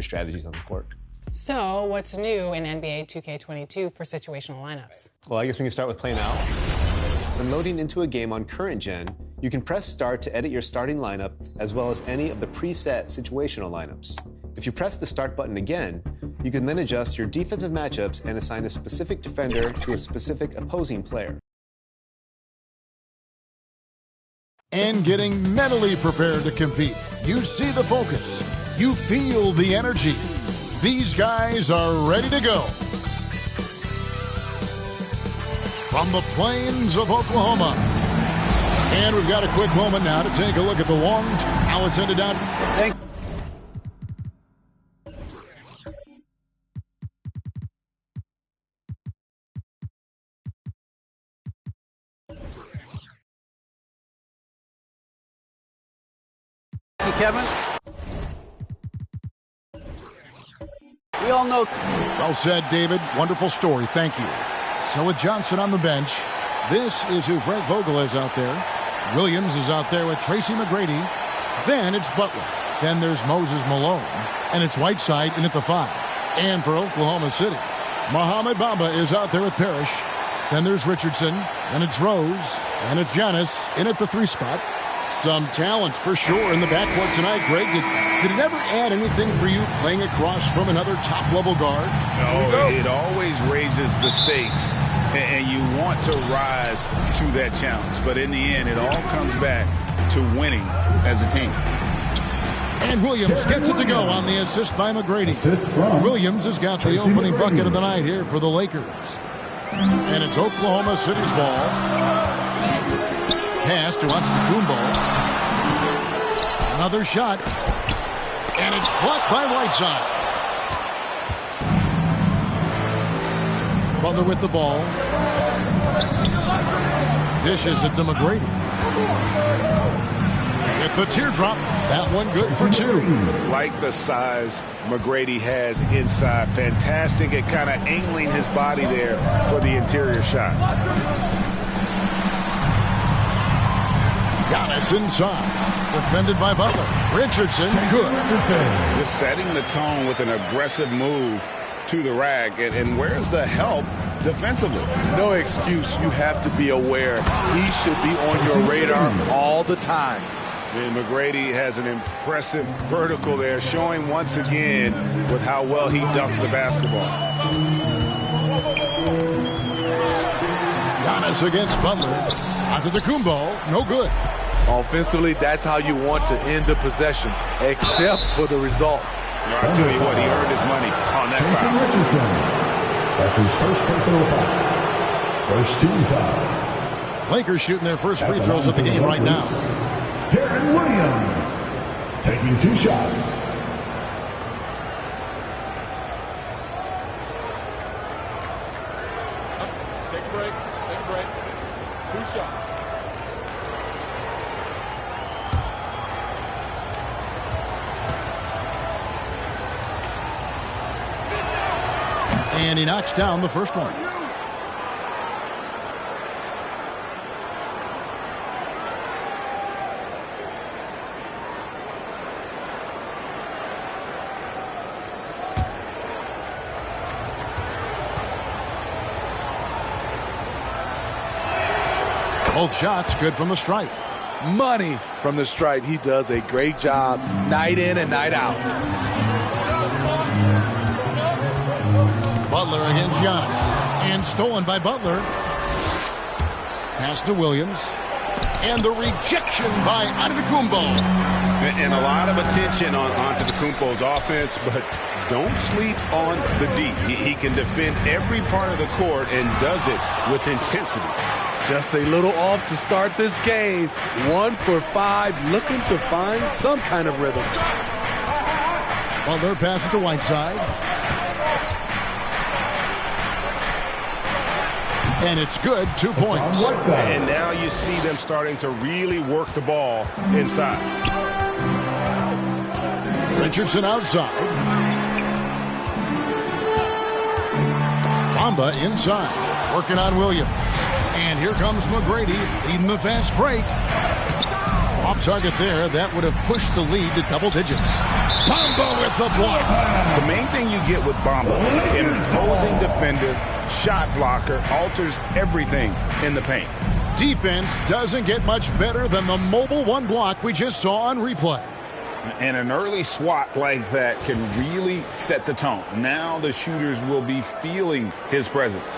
strategies on the court. So what's new in NBA 2K22 for situational lineups? Well, I guess we can start with play now. When loading into a game on current gen, you can press start to edit your starting lineup as well as any of the preset situational lineups. If you press the start button again, you can then adjust your defensive matchups and assign a specific defender to a specific opposing player. And getting mentally prepared to compete. You see the focus. You feel the energy. These guys are ready to go. From the plains of Oklahoma. And we've got a quick moment now to take a look at the long, how it's ended down. Kevin. We all know. Well said, David. Wonderful story. Thank you. So with Johnson on the bench, this is who Frank Vogel is out there. Williams is out there with Tracy McGrady. Then it's Butler. Then there's Moses Malone. And it's Whiteside in at the 5. And for Oklahoma City, Mohamed Bamba is out there with Parrish. Then there's Richardson. Then it's Rose. And it's Giannis in at the 3 spot. Some talent for sure in the backcourt tonight, Greg. Did it ever add anything for you playing across from another top-level guard? No, it always raises the stakes, and you want to rise to that challenge. But in the end, it all comes back to winning as a team. And Williams gets it to go on the assist by McGrady. Williams has got the opening bucket of the night here for the Lakers. And it's Oklahoma City's ball. Pass to Antetokounmpo. Another shot. And it's blocked by Whiteside. Butler with the ball. Dishes it to McGrady. With the teardrop. That one good for 2. Like the size McGrady has inside. Fantastic at kind of angling his body there for the interior shot. Giannis inside. Defended by Butler. Richardson, good. Just setting the tone with an aggressive move to the rack. And where's the help defensively? No excuse. You have to be aware. He should be on your radar all the time. And McGrady has an impressive vertical there, showing once again with how well he dunks the basketball. Giannis against Butler. Antetokounmpo, no good. Offensively, that's how you want to end the possession, except for the result. I'll tell you what, he earned his money on that foul. Richardson. That's his first personal foul. First team foul. Lakers shooting their first free throws of the game right now. Darren Williams taking 2 shots. Take a break. Take a break. 2 shots. And he knocks down the first one. Both shots good from the stripe. Money from the stripe. He does a great job night in and night out. Butler against Giannis. And stolen by Butler. Pass to Williams. And the rejection by Antetokounmpo. And a lot of attention on Antetokounmpo's offense, but don't sleep on the D. He can defend every part of the court and does it with intensity. Just a little off to start this game. 1 for 5, looking to find some kind of rhythm. Butler passes to Whiteside. And it's good, 2 points. And now you see them starting to really work the ball inside. Richardson outside. Bamba inside. Working on Williams. And here comes McGrady leading the fast break. Off target there. That would have pushed the lead to double digits. Bamba with the block. The main thing you get with Bamba, imposing defender, shot blocker, alters everything in the paint. Defense doesn't get much better than the mobile one block we just saw on replay. And an early swat like that can really set the tone. Now the shooters will be feeling his presence.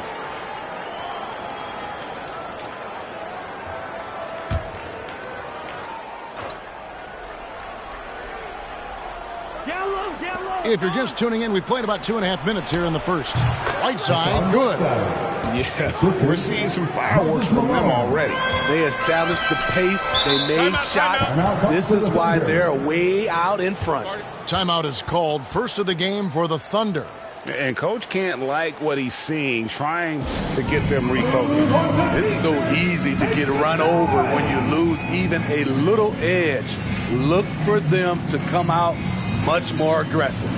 If you're just tuning in, we've played about 2.5 minutes here in the first. Right side, good. Yes, we're seeing some fireworks from them already. They established the pace. They made shots. This is why they're way out in front. Timeout is called. First of the game for the Thunder. And Coach can't like what he's seeing, trying to get them refocused. It's so easy to get run over when you lose even a little edge. Look for them to come out much more aggressive.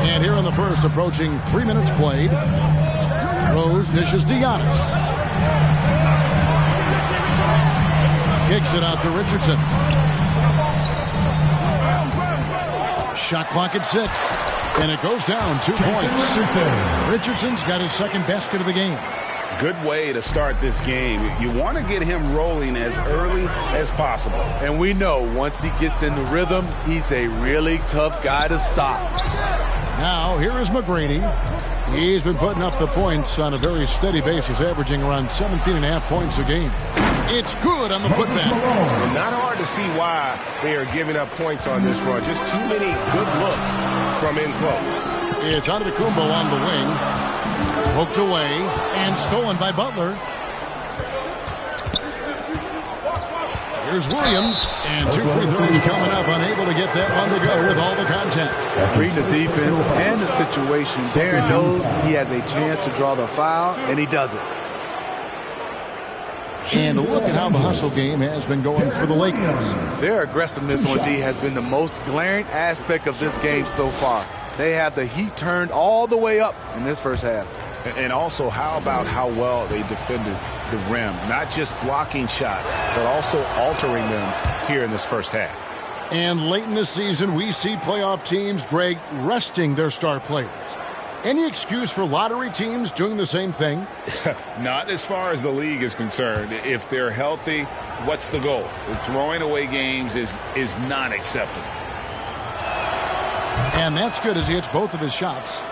And here in the first, approaching 3 minutes played. Rose dishes to Giannis. Kicks it out to Richardson. Shot clock at 6. And it goes down 2 points. Richardson's got his second basket of the game. Good way to start this game. You want to get him rolling as early as possible. And we know once he gets in the rhythm, he's a really tough guy to stop. Now, here is McGrady. He's been putting up the points on a very steady basis, averaging around 17.5 points a game. It's good on the putback. And not hard to see why they are giving up points on this run. Just too many good looks from in close. It's Antetokounmpo on the wing. Poked away and stolen by Butler. Here's Williams, and 2 free throws coming up, unable to get that one to go with all the contact. Reading the defense and the situation, Darren knows he has a chance to draw the foul, and he does it. And look at how the hustle game has been going for the Lakers. Their aggressiveness on D has been the most glaring aspect of this game so far. They have the heat turned all the way up in this first half. And also, how about how well they defended the rim? Not just blocking shots, but also altering them here in this first half. And late in the season, we see playoff teams, Greg, resting their star players. Any excuse for lottery teams doing the same thing? Not as far as the league is concerned. If they're healthy, what's the goal? Throwing away games is not acceptable. And that's good as he hits both of his shots.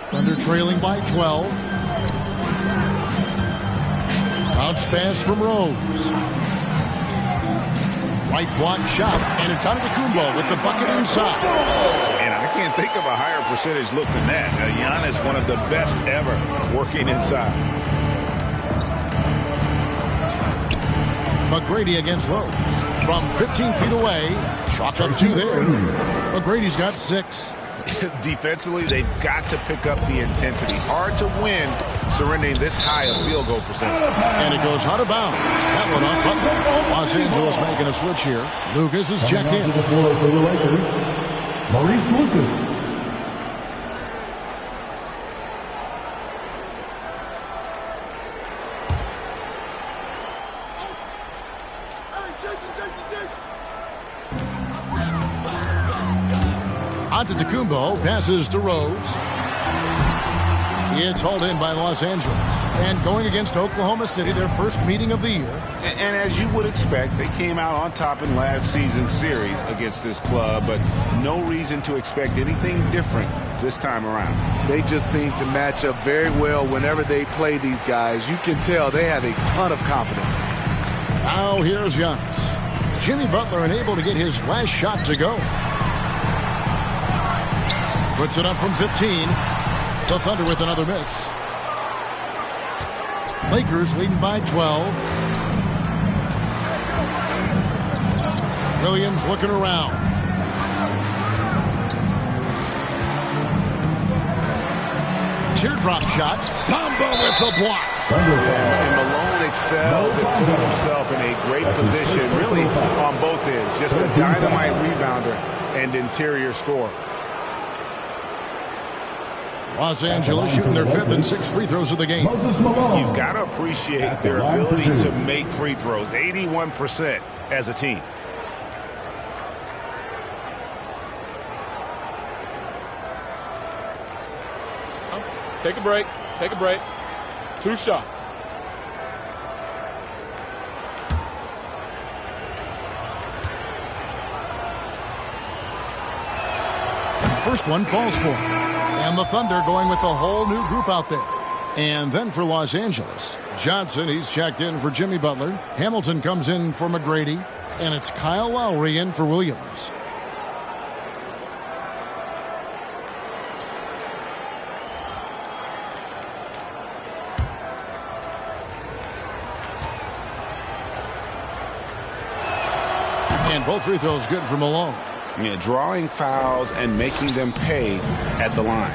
Thunder trailing by 12. Bounce pass from Rose. Right block shot, and it's Antetokounmpo with the bucket inside. And I can't think of a higher percentage look than that. Giannis, one of the best ever working inside. McGrady against Rose. From 15 feet away, chalk up 2 there. McGrady's got 6. Defensively, they've got to pick up the intensity. Hard to win surrendering this high a field goal percentage. And it goes out of bounds. That one off Butler. Los Angeles making a switch here. Lucas is checked in. To the floor for the Lakers, Maurice Lucas. Antetokounmpo passes to Rose. It's hauled in by Los Angeles. And going against Oklahoma City, their first meeting of the year. And as you would expect, they came out on top in last season's series against this club, but no reason to expect anything different this time around. They just seem to match up very well whenever they play these guys. You can tell they have a ton of confidence. Now here's Giannis. Jimmy Butler unable to get his last shot to go. Puts it up from 15. The Thunder with another miss. Lakers leading by 12. Williams looking around. Teardrop shot. Pombo with the block. And Malone excels at putting himself in a great position, really on both ends. Just a dynamite rebounder and interior scorer. Los Angeles shooting their 5th and 6th free throws of the game. You've got to appreciate their ability to make free throws. 81% as a team. Take a break. Take a break. 2 shots. First one falls for him. And the Thunder going with a whole new group out there. And then for Los Angeles, Johnson, he's checked in for Jimmy Butler. Hamilton comes in for McGrady. And it's Kyle Lowry in for Williams. And both free throws good for Malone. Yeah, drawing fouls and making them pay at the line.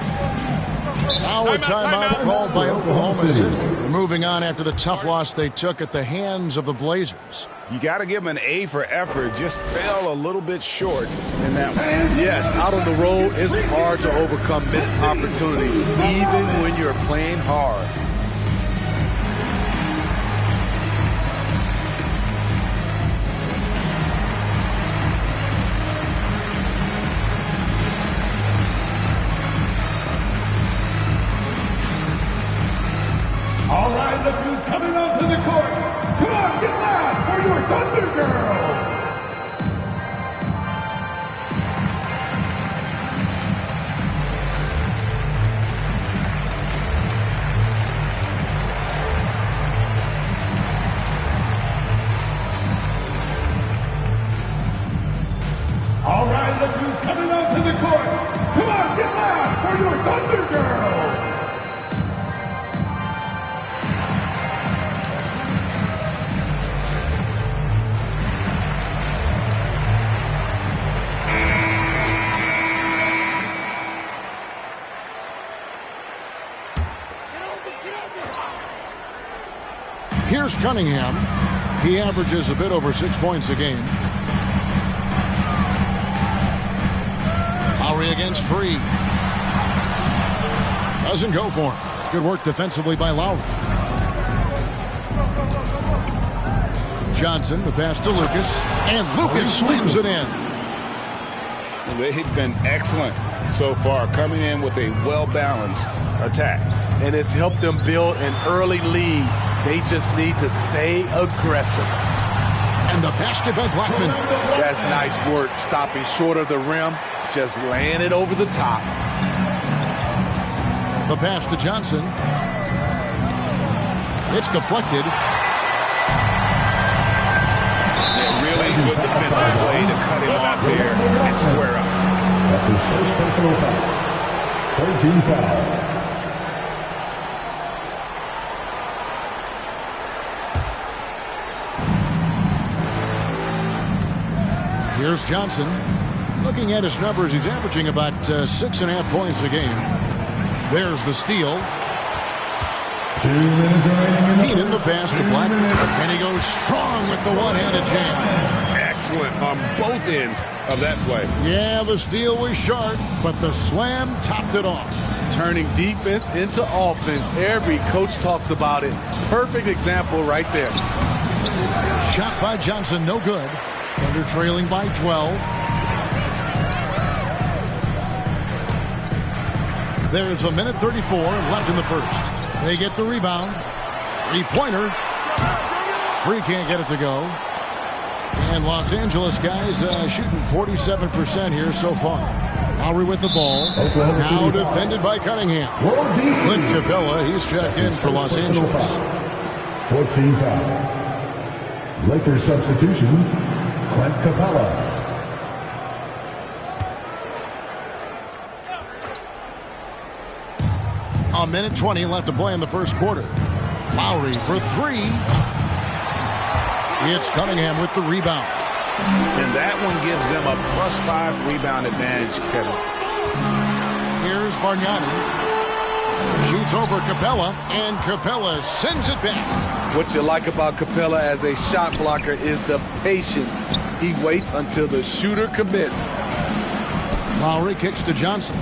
Now a timeout called by Oklahoma City. They're moving on after the tough loss they took at the hands of the Blazers. You got to give them an A for effort. Just fell a little bit short in that one. Yes, out on the road, it's hard to overcome missed opportunities, even when you're playing hard. All right, look who's coming onto the court. Come on, get loud for your Thunder Girls. All right, look who's coming onto the court. Come on, get loud for your Thunder Girls. Here's Cunningham. He averages a bit over 6 points a game. Lowry against Free. Doesn't go for him. Good work defensively by Lowry. Johnson, the pass to Lucas. And Lucas slams it in. They've been excellent so far, coming in with a well-balanced attack. And it's helped them build an early lead. They just need to stay aggressive. And the basket by Blackman. That's nice work, stopping short of the rim, just laying it over the top. The pass to Johnson. It's deflected. Really good defensive play to cut him off there and square up. That's his first personal foul. 13 foul. Here's Johnson. Looking at his numbers, he's averaging about 6.5 points a game. There's the steal. 2 minutes remaining. Keenan the pass to Blackman. And he goes strong with the one-handed jam. Excellent on both ends of that play. Yeah, the steal was sharp, but the slam topped it off. Turning defense into offense. Every coach talks about it. Perfect example right there. Shot by Johnson, no good. Thunder trailing by 12. There's a minute 34 left in the first. They get the rebound. Three-pointer. Free can't get it to go. And Los Angeles guys shooting 47% here so far. Lowry with the ball. Now defended by Cunningham. Clint Capella, he's checked in for Los Angeles. Fourth team foul. Lakers substitution, Clint Capella. A minute 20 left to play in the first quarter. Lowry for three. It's Cunningham with the rebound. And that one gives them a +5 rebound advantage, Kevin. Here's Bargnani. Shoots over Capella, and Capella sends it back. What you like about Capella as a shot blocker is the patience. He waits until the shooter commits. Lowry kicks to Johnson.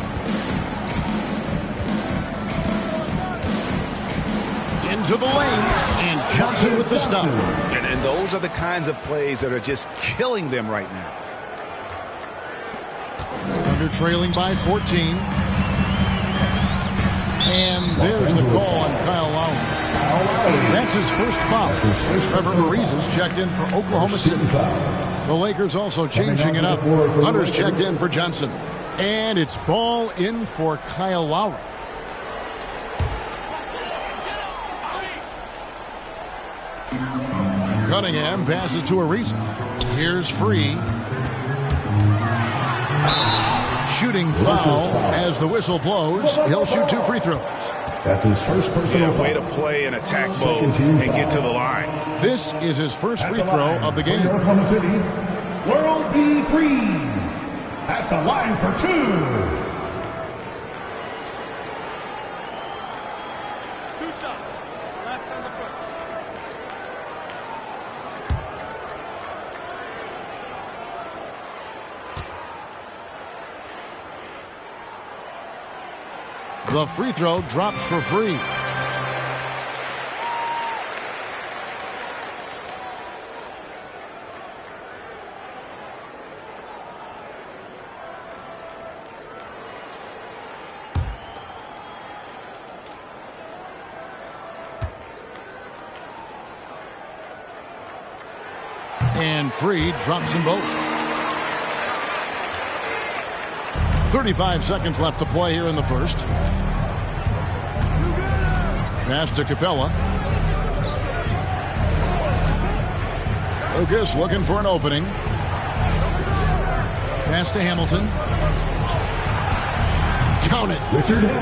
Into the lane, and Johnson with the stop. And those are the kinds of plays that are just killing them right now. Under trailing by 14. And there's the call on Kyle Lowry. That's his first foul. Trevor Ariza's checked in for Oklahoma City. The Lakers also changing it up. Hunter's checked in for Johnson. And it's ball in for Kyle Lowry. Cunningham passes to Ariza. Here's Free. Shooting foul as the whistle blows. He'll shoot 2 free throws. That's his first personal foul. Way to play in attack mode and get to the line. This is his first free throw of the game. Oklahoma City, World B. Free at the line for 2. The free throw drops for Free. And Free drops them both. 35 seconds left to play here in the first. Pass to Capella. Lucas looking for an opening. Pass to Hamilton. Count it.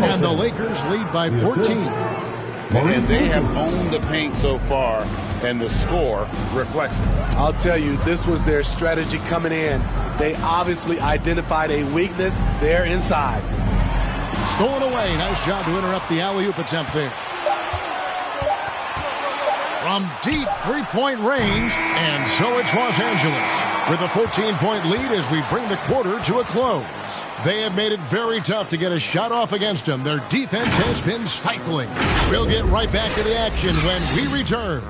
And the Lakers lead by 14. And they have owned the paint so far, and the score reflects it. I'll tell you, this was their strategy coming in. They obviously identified a weakness there inside. Stolen away. Nice job to interrupt the alley-oop attempt there. From deep three-point range, and so it's Los Angeles with a 14-point lead as we bring the quarter to a close. They have made it very tough to get a shot off against them. Their defense has been stifling. We'll get right back to the action when we return.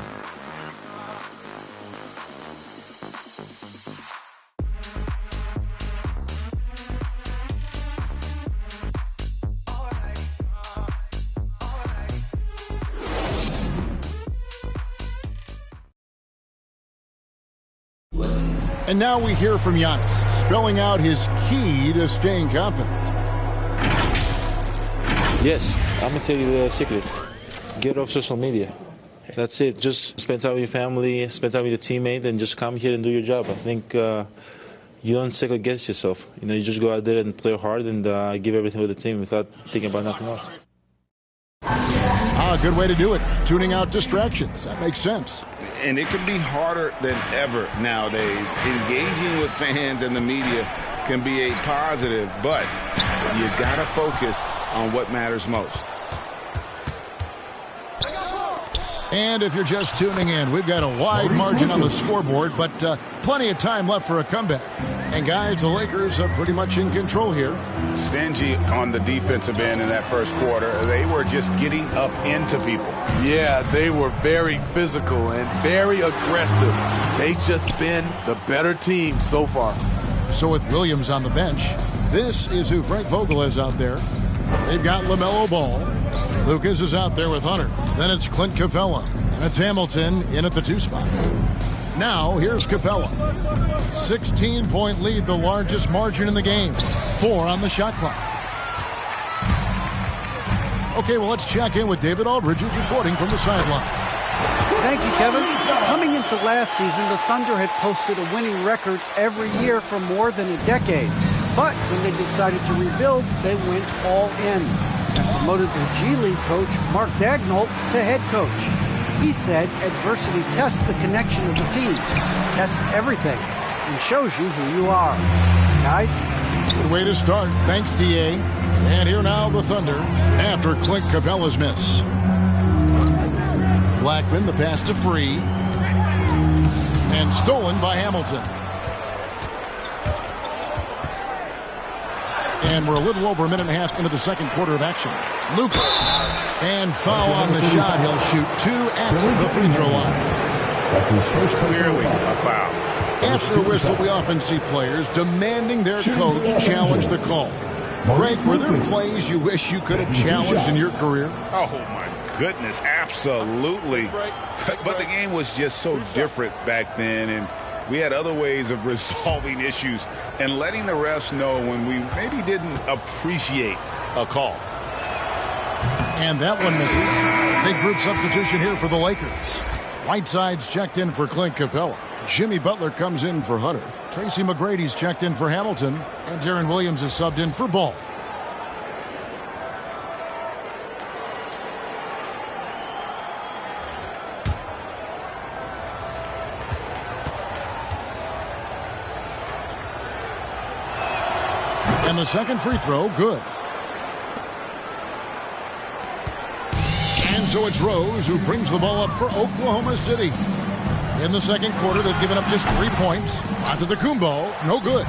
And now we hear from Giannis, spelling out his key to staying confident. Yes, I'm going to tell you the secret. Get off social media. That's it. Just spend time with your family, spend time with your teammate, and just come here and do your job. I think you don't second guess yourself. You just go out there and play hard and give everything with the team without thinking about nothing else. A good way to do it. Tuning out distractions. That makes sense. And it can be harder than ever nowadays. Engaging with fans and the media can be a positive, but you got to focus on what matters most. And if you're just tuning in, we've got a wide margin on the scoreboard, but plenty of time left for a comeback. And guys, the Lakers are pretty much in control here. Stingy on the defensive end in that first quarter. They were just getting up into people. Yeah, they were very physical and very aggressive. They've just been the better team so far. So with Williams on the bench, this is who Frank Vogel is out there. They've got LaMelo Ball. Lucas is out there with Hunter. Then it's Clint Capella. And it's Hamilton in at the 2 spot. Now, here's Capella. 16-point lead, the largest margin in the game. 4 on the shot clock. Okay, well, let's check in with David Aldridge, who's reporting from the sideline. Thank you, Kevin. Coming into last season, the Thunder had posted a winning record every year for more than a decade. But when they decided to rebuild, they went all in and promoted their G League coach, Mark Daigneault, to head coach. He said adversity tests the connection of the team, tests everything, and shows you who you are. Guys? Good way to start. Thanks, D.A. And here now the Thunder after Clint Capella's miss. Blackman, the pass to Free. And stolen by Hamilton. And we're a little over a minute and a half into the second quarter of action. Lucas. And foul on the shot. He'll shoot 2 at the free throw line. That's his first clearly a foul. After a whistle, we often see players demanding their coach challenge the call. Greg, were there plays you wish you could have challenged in your career? Oh, my goodness, absolutely. But the game was just so different back then, and we had other ways of resolving issues and letting the refs know when we maybe didn't appreciate a call. And that one misses. Big group substitution here for the Lakers. Whiteside's checked in for Clint Capella. Jimmy Butler comes in for Hunter. Tracy McGrady's checked in for Hamilton. And Darren Williams is subbed in for Ball. And the second free throw, good. And so it's Rose who brings the ball up for Oklahoma City. In the second quarter, they've given up just 3 points. Antetokounmpo, no good.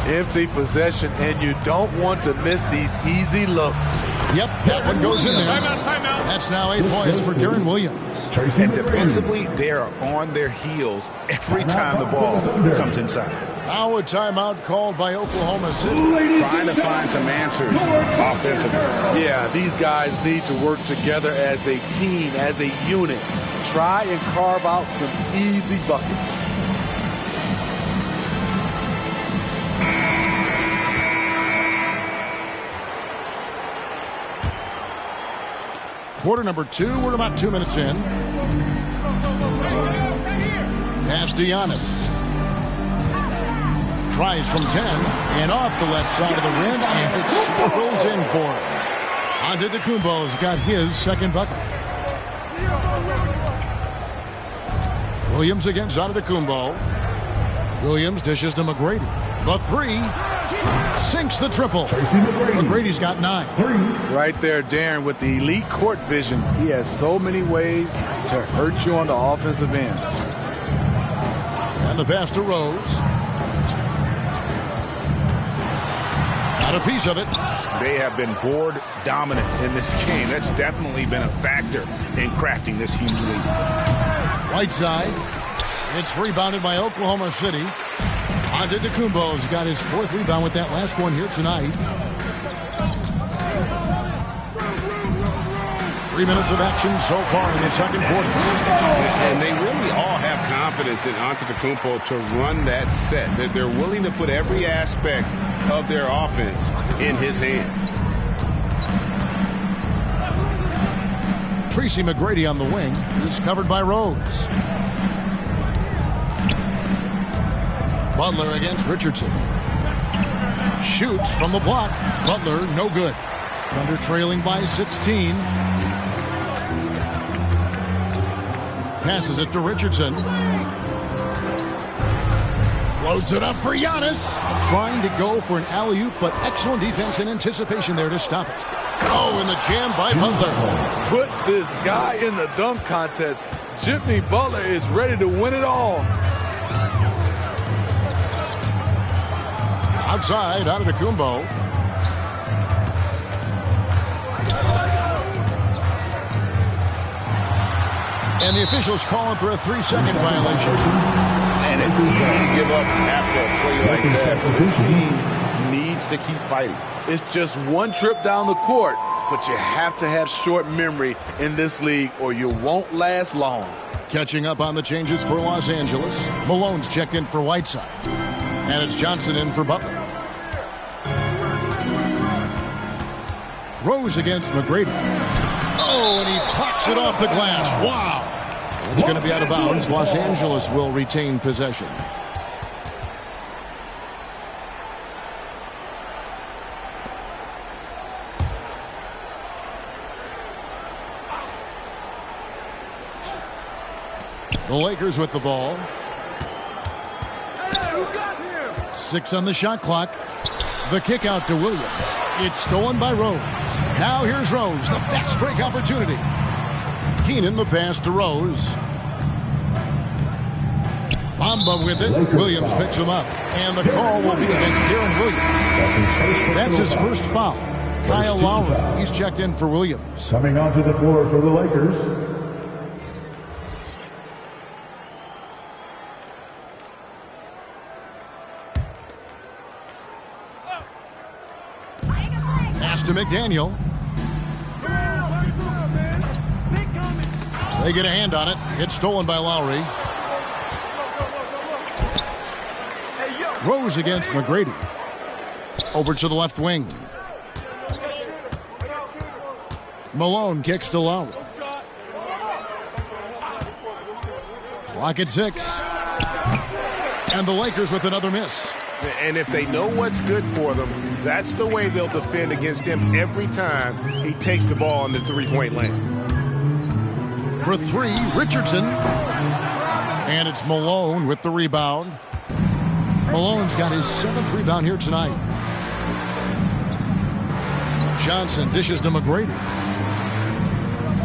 Empty possession, and you don't want to miss these easy looks. Yep, that one goes in there. Timeout. That's now 8 points for Darren Williams. And defensively, they are on their heels every time the ball comes inside. Now a timeout called by Oklahoma City. Trying to find some answers offensively. Yeah, these guys need to work together as a team, as a unit. Try and carve out some easy buckets. Quarter number 2, we're about 2 minutes in. Pass to Giannis. Tries from 10 and off the left side of the rim, and it swirls in for him. Antetokounmpo's got his second bucket. Williams against Antetokounmpo. Williams dishes to McGrady. The 3 sinks the triple. McGrady's got 9. Right there, Darren, with the elite court vision. He has so many ways to hurt you on the offensive end. And the pass to Rose. Got a piece of it. They have been board dominant in this game. That's definitely been a factor in crafting this huge lead. Right side. It's rebounded by Oklahoma City. Antetokounmpo's got his 4th rebound with that last one here tonight. 3 minutes of action so far in the second quarter. And they really all have confidence in Antetokounmpo to run that set. That they're willing to put every aspect of their offense in his hands. Tracy McGrady on the wing. He's covered by Rose. Butler against Richardson. Shoots from the block. Butler, no good. Thunder trailing by 16. Passes it to Richardson. Loads it up for Giannis. Trying to go for an alley-oop, but excellent defense and anticipation there to stop it. Oh, and the jam by Butler. Put this guy in the dunk contest. Jimmy Butler is ready to win it all. Outside, Antetokounmpo. And the officials calling for a 3-second violation. And it's easy to give up after a play like that. This team needs to keep fighting. It's just one trip down the court, but you have to have short memory in this league or you won't last long. Catching up on the changes for Los Angeles. Malone's checked in for Whiteside. And it's Johnson in for Butler. Rose against McGrady. Oh, and he pops it off the glass. Wow. It's going to be out of bounds. Los Angeles will retain possession. The Lakers with the ball. 6 on the shot clock. The kick out to Williams. It's stolen by Rose. Now here's Rose. The fast break opportunity. Keenan the pass to Rose. Bamba with it. Williams picks him up. And the call will be against Darren Williams. That's his first foul. Kyle Lowry. He's checked in for Williams. Coming onto the floor for the Lakers. Pass to McDaniel. They get a hand on it. It's stolen by Lowry. Rose against McGrady. Over to the left wing. Malone kicks to Lowry. Clock at 6. And the Lakers with another miss. And if they know what's good for them, that's the way they'll defend against him every time he takes the ball in the three-point lane. For 3, Richardson. And it's Malone with the rebound. Malone's got his 7th rebound here tonight. Johnson dishes to McGrady.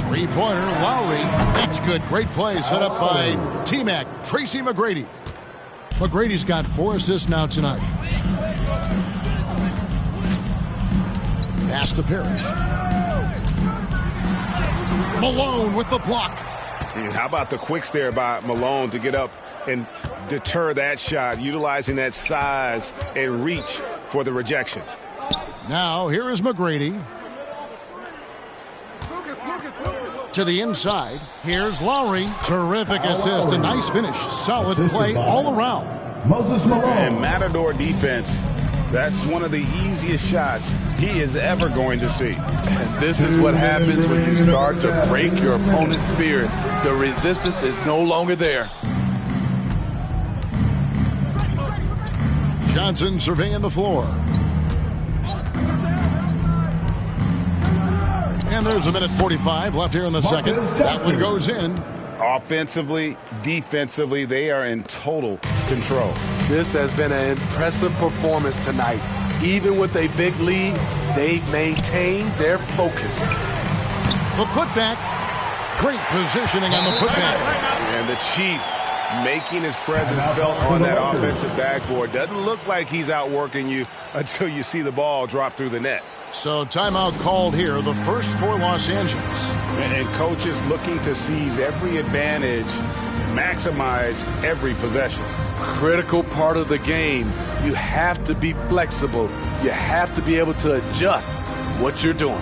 3-pointer, Lowry. That's good. Great play set up by T-Mac, Tracy McGrady. McGrady's got 4 assists now tonight. Pass to Parrish. Malone with the block. And how about the quicks there by Malone to get up and deter that shot, utilizing that size and reach for the rejection. Now here is McGrady. To the inside. Here's Lowry. Terrific assist. A nice finish. Solid play all around. Moses Malone. And Matador defense. That's one of the easiest shots he is ever going to see. And this is what happens when you start to break your opponent's spirit. The resistance is no longer there. Johnson surveying the floor. And there's a minute 45 left here in the second. That one goes in. Offensively, defensively, they are in total control. This has been an impressive performance tonight. Even with a big lead, they've maintained their focus. The putback. Great positioning on the putback. And the Chief making his presence felt on that offensive backboard. Doesn't look like he's outworking you until you see the ball drop through the net. So timeout called here, the first for Los Angeles. And coaches looking to seize every advantage, maximize every possession. Critical part of the game. You have to be flexible. You have to be able to adjust what you're doing.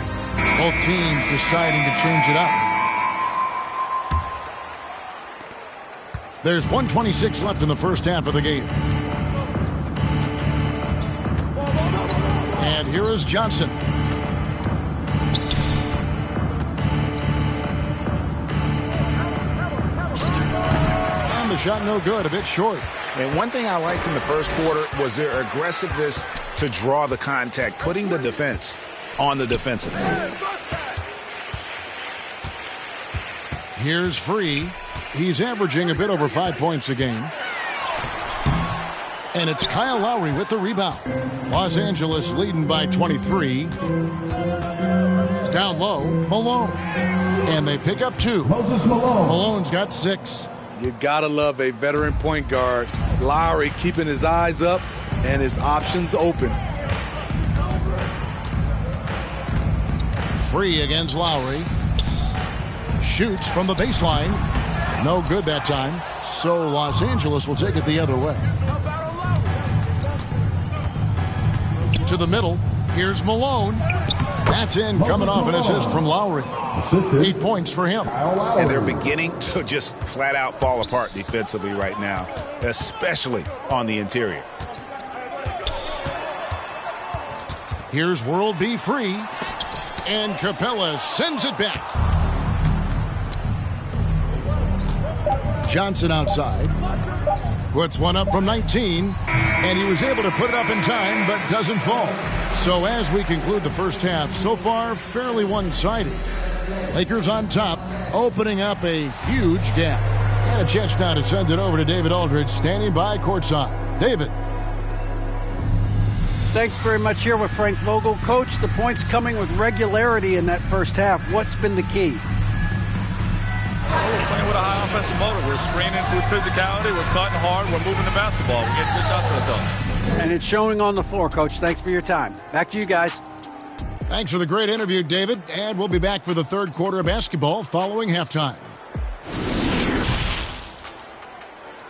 Both teams deciding to change it up. There's 1:26 left in the first half of the game. And here is Johnson. And the shot no good, a bit short. And one thing I liked in the first quarter was their aggressiveness to draw the contact, putting the defense on the defensive. Here's Free. He's averaging a bit over 5 points a game. And it's Kyle Lowry with the rebound. Los Angeles leading by 23. Down low, Malone. And they pick up 2. Moses Malone. Malone's got 6. You gotta love a veteran point guard. Lowry keeping his eyes up and his options open. Free against Lowry. Shoots from the baseline. No good that time. So Los Angeles will take it the other way. To the middle. Here's Malone. That's in, coming off an assist from Lowry. 8 points for him. And they're beginning to just flat out fall apart defensively right now, especially on the interior. Here's World B free, and Capella sends it back. Johnson outside. Puts one up from 19, and he was able to put it up in time, but doesn't fall. So as we conclude the first half, so far fairly one-sided. Lakers on top, opening up a huge gap. And a chance now to send it over to David Aldridge, standing by courtside. David. Thanks very much here with Frank Vogel. Coach, the points coming with regularity in that first half. What's been the key? We're playing with a high offensive motor. We're screening through physicality. We're cutting hard. We're moving the basketball. We're getting good shots for ourselves. And it's showing on the floor, Coach. Thanks for your time. Back to you guys. Thanks for the great interview, David. And we'll be back for the third quarter of basketball following halftime.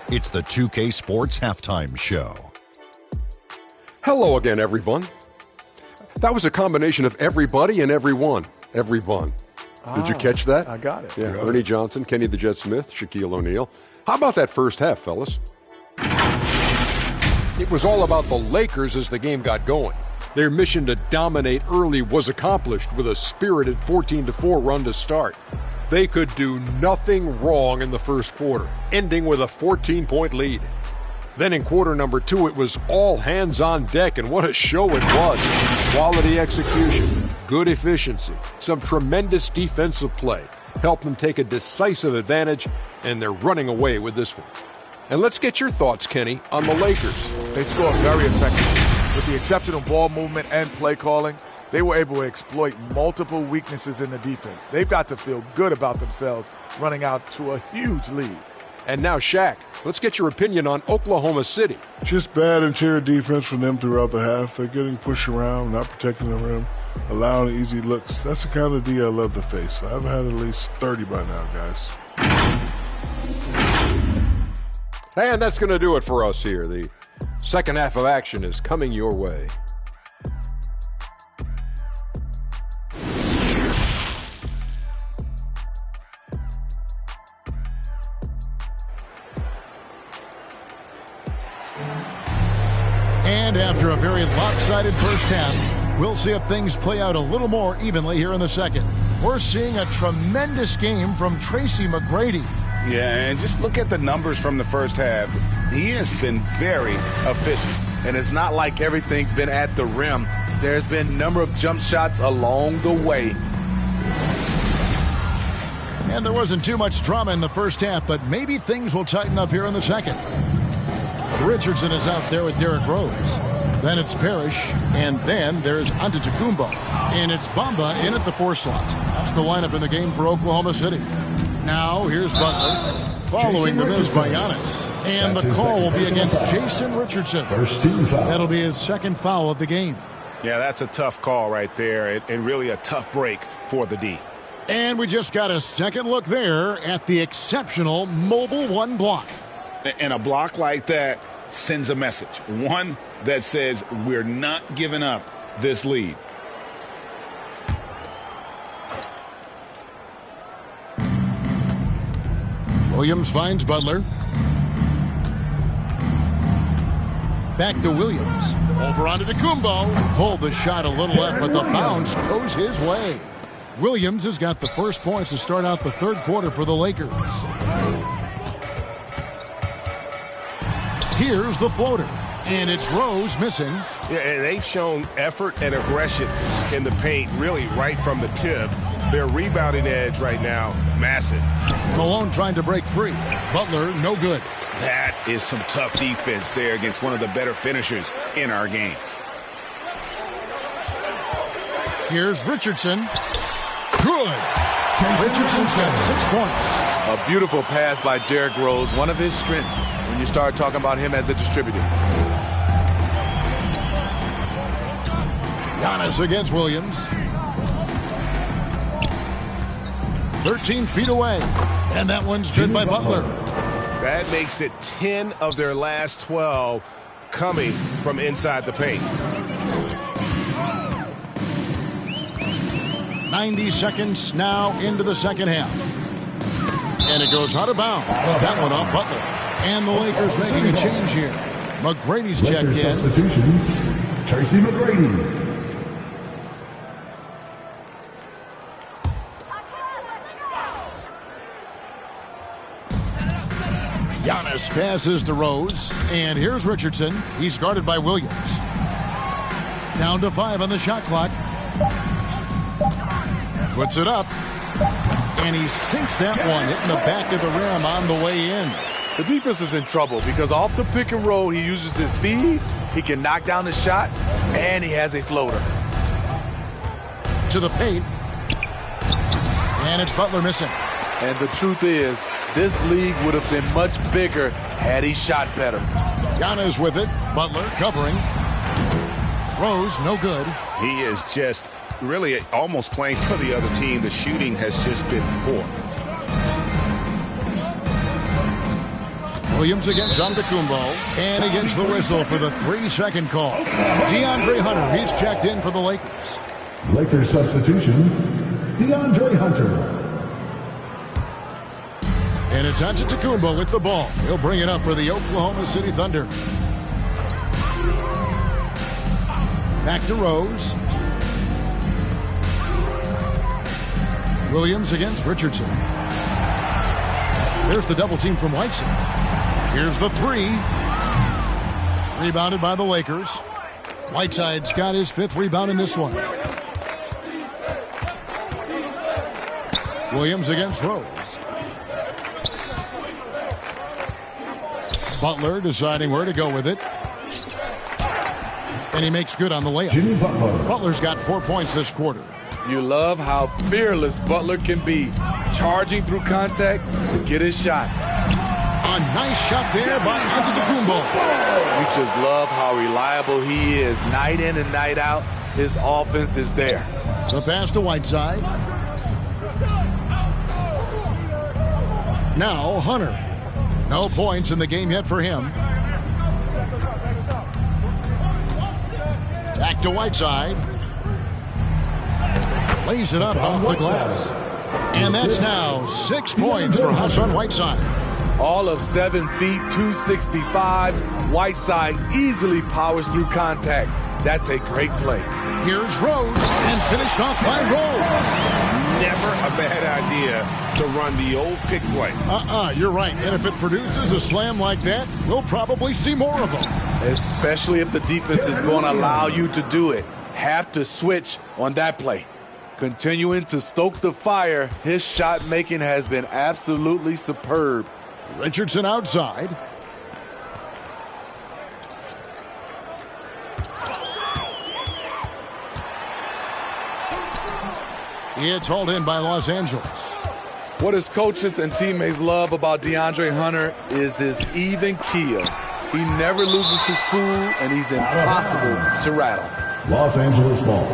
It's the 2K Sports Halftime Show. Hello again, everyone. That was a combination of everybody and everyone. Everyone. Did you catch that? I got it. Yeah, Ernie Johnson, Kenny the Jet Smith, Shaquille O'Neal. How about that first half, fellas? It was all about the Lakers as the game got going. Their mission to dominate early was accomplished with a spirited 14-4 run to start. They could do nothing wrong in the first quarter, ending with a 14-point lead. Then in quarter number 2, it was all hands on deck, and what a show it was. Quality execution, good efficiency, some tremendous defensive play helped them take a decisive advantage, and they're running away with this one. And let's get your thoughts, Kenny, on the Lakers. They scored very effectively. With the exceptional ball movement and play calling, they were able to exploit multiple weaknesses in the defense. They've got to feel good about themselves running out to a huge lead. And now, Shaq, let's get your opinion on Oklahoma City. Just bad interior defense from them throughout the half. They're getting pushed around, not protecting the rim, allowing easy looks. That's the kind of D I love to face. I've had at least 30 by now, guys. And that's going to do it for us here. The second half of action is coming your way. And after a very lopsided first half, we'll see if things play out a little more evenly here in the second. We're seeing a tremendous game from Tracy McGrady. Yeah, and just look at the numbers from the first half. He has been very efficient. And it's not like everything's been at the rim. There's been a number of jump shots along the way. And there wasn't too much drama in the first half, but maybe things will tighten up here in the second. Richardson is out there with Derrick Rose. Then it's Parrish, and then there's Antetokounmpo. And it's Bamba in at the 4 slot. That's the lineup in the game for Oklahoma City. Now here's Butler, following the miss by Giannis. And the call will be against Jason Richardson. First team foul. That'll be his second foul of the game. Yeah, that's a tough call right there, and really a tough break for the D. And we just got a second look there at the exceptional Mobile One block. And a block like that sends a message, one that says we're not giving up this lead. Williams finds Butler. Back to Williams. Over onto Kumbo. Pulled the shot a little left, but the bounce goes his way. Williams has got the first points to start out the third quarter for the Lakers. Here's the floater, and it's Rose missing. Yeah, and they've shown effort and aggression in the paint, really right from the tip. Their rebounding edge right now, massive. Malone trying to break free. Butler, no good. That is some tough defense there against one of the better finishers in our game. Here's Richardson. Good. Richardson's got 6 points. A beautiful pass by Derrick Rose, one of his strengths when you start talking about him as a distributor. Giannis against Williams. 13 feet away. And that one's good by Butler. That makes it 10 of their last 12 coming from inside the paint. 90 seconds now into the second half. And it goes out of bounds. That one off Butler. And the Lakers making a change here. McGrady's checked in. Substitution, Tracy McGrady. Giannis passes to Rose. And here's Richardson. He's guarded by Williams. Down to 5 on the shot clock. Puts it up. And he sinks that one, hitting the back of the rim on the way in. The defense is in trouble because off the pick and roll, he uses his speed, he can knock down the shot, and he has a floater. To the paint. And it's Butler missing. And the truth is, this league would have been much bigger had he shot better. Giannis with it. Butler covering. Rose, no good. He is just really almost playing for the other team. The shooting has just been poor. Williams against Antetokounmpo, and against the whistle for the 3-second call. DeAndre Hunter, he's checked in for the Lakers. Lakers substitution, DeAndre Hunter. And it's Antetokounmpo with the ball. He'll bring it up for the Oklahoma City Thunder. Back to Rose. Williams against Richardson. There's the double team from Whiteside. Here's the 3. Rebounded by the Lakers. Whiteside's got his 5th rebound in this one. Williams against Rose. Butler deciding where to go with it. And he makes good on the layup. Jimmy Butler. Butler's got 4 points this quarter. You love how fearless Butler can be, charging through contact to get his shot. A nice shot there by Antetokounmpo. You just love how reliable he is. Night in and night out, his offense is there. The pass to Whiteside. Now Hunter. No points in the game yet for him. Back to Whiteside. Lays it up off the glass. And that's now 6 points for Hassan Whiteside. All of 7 feet, 265. Whiteside easily powers through contact. That's a great play. Here's Rose, and finished off by Rose. Never a bad idea to run the old pick play. You're right. And if it produces a slam like that, we'll probably see more of them. Especially if the defense is going to allow you to do it. Have to switch on that play. Continuing to stoke the fire, his shot making has been absolutely superb. Richardson outside. It's hauled in by Los Angeles. What his coaches and teammates love about DeAndre Hunter is his even keel. He never loses his cool, and he's impossible to rattle. Los Angeles ball.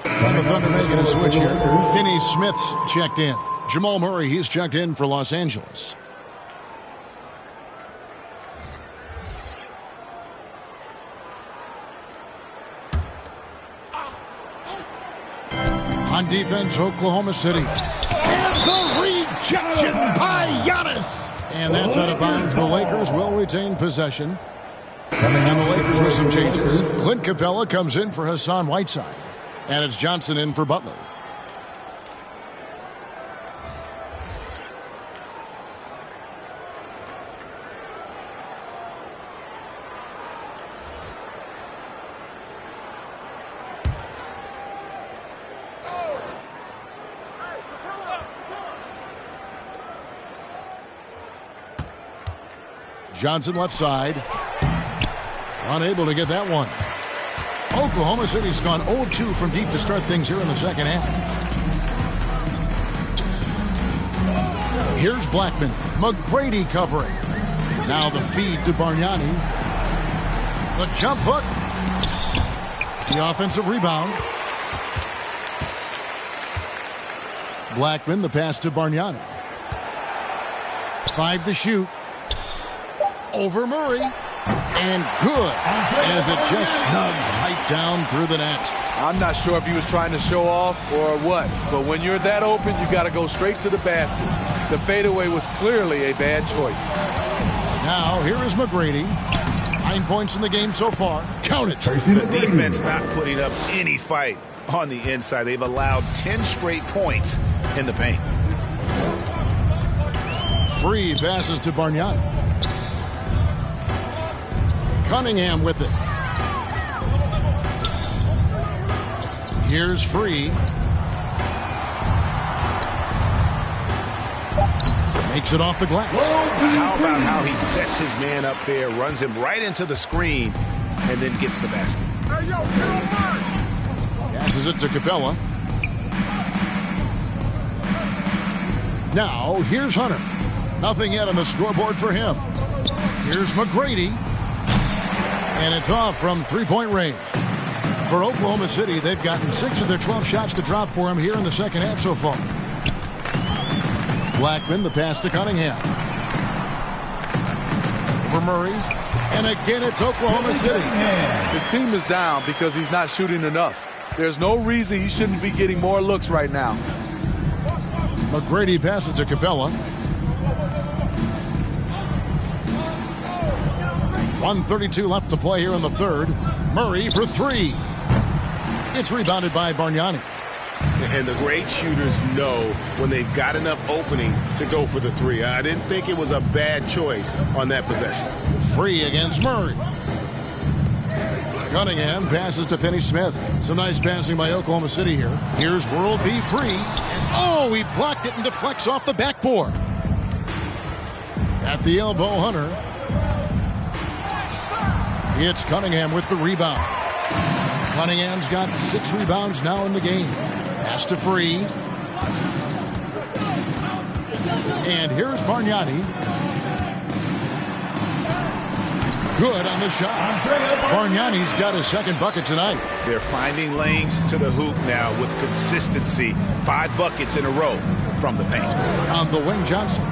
And the Thunder making a switch here. Finney Smith's checked in. Jamal Murray, he's checked in for Los Angeles. On defense, Oklahoma City. And the rejection by Giannis. And that's out of bounds. The Lakers will retain possession. And the Lakers with some changes. Clint Capella comes in for Hassan Whiteside. And it's Johnson in for Butler. Johnson left side. Unable to get that one. Oklahoma City's gone 0-2 from deep to start things here in the second half. Here's Blackman. McGrady covering. Now the feed to Bargnani. The jump hook. The offensive rebound. Blackman, the pass to Bargnani. 5 to shoot. Over Murray. And good, as it just snugs right down through the net. I'm not sure if he was trying to show off or what, but when you're that open, you got to go straight to the basket. The fadeaway was clearly a bad choice. Now, here is McGrady. 9 points in the game so far. Count it. The defense not putting up any fight on the inside. They've allowed 10 straight points in the paint. Free passes to Bargnani. Cunningham with it. Here's Free. Makes it off the glass. How about how he sets his man up there, runs him right into the screen, and then gets the basket. Passes it to Capella. Now, here's Hunter. Nothing yet on the scoreboard for him. Here's McGrady. And it's off from three-point range. For Oklahoma City, they've gotten 6 of their 12 shots to drop for him here in the second half so far. Blackman, the pass to Cunningham. For Murray. And again, it's Oklahoma City. His team is down because he's not shooting enough. There's no reason he shouldn't be getting more looks right now. McGrady passes to Capella. 1:32 left to play here in the third. Murray for three. It's rebounded by Bargnani. And the great shooters know when they've got enough opening to go for the three. I didn't think it was a bad choice on that possession. Free against Murray. Cunningham passes to Finney-Smith. Some nice passing by Oklahoma City here. Here's World B. Free. Oh, he blocked it and deflects off the backboard. At the elbow, Hunter. It's Cunningham with the rebound. Cunningham's got 6 rebounds now in the game. Pass to Free. And here's Bargnani. Good on the shot. Bargnani's got his second bucket tonight. They're finding lanes to the hoop now with consistency. 5 buckets in a row from the paint. On the wing, Johnson.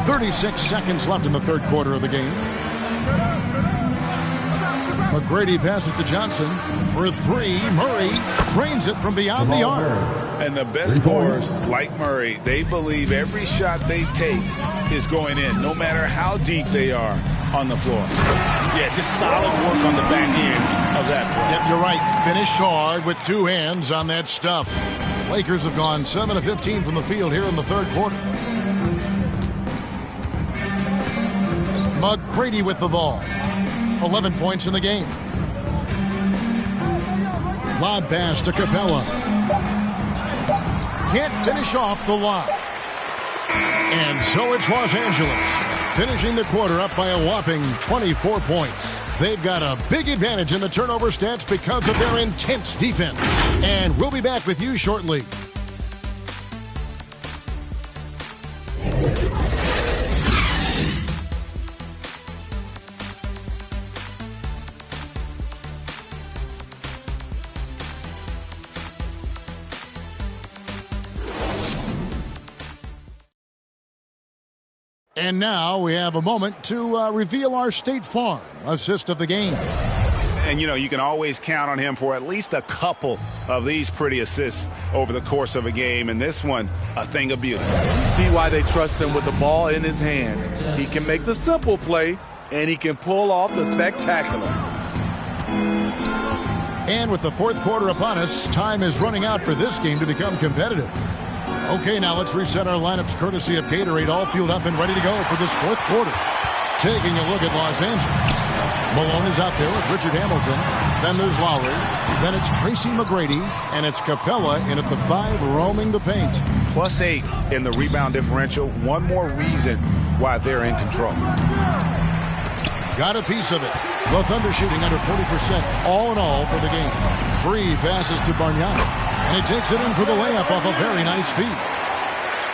36 seconds left in the third quarter of the game. McGrady passes to Johnson for three. Murray drains it from beyond the arc. And the best scorers, like Murray, they believe every shot they take is going in, no matter how deep they are on the floor. Yeah, just solid work on the back end of that play. Yep, you're right. Finish hard with 2 hands on that stuff. Lakers have gone 7 of 15 from the field here in the third quarter. McGrady with the ball. 11 points in the game. Lob pass to Capella. Can't finish off the lob. And so it's Los Angeles, finishing the quarter up by a whopping 24 points. They've got a big advantage in the turnover stats because of their intense defense. And we'll be back with you shortly. And now we have a moment to reveal our State Farm assist of the game. And, you know, you can always count on him for at least a couple of these pretty assists over the course of a game. And this one, a thing of beauty. You see why they trust him with the ball in his hands. He can make the simple play, and he can pull off the spectacular. And with the fourth quarter upon us, time is running out for this game to become competitive. Okay, now let's reset our lineups courtesy of Gatorade, all fueled up and ready to go for this fourth quarter. Taking a look at Los Angeles. Malone is out there with Richard Hamilton. Then there's Lowry. Then it's Tracy McGrady. And it's Capella in at the 5, roaming the paint. +8 in the rebound differential. One more reason why they're in control. Got a piece of it. The Thunder shooting under 40% all in all for the game. Free passes to Bargnani. And he takes it in for the layup off a very nice feed.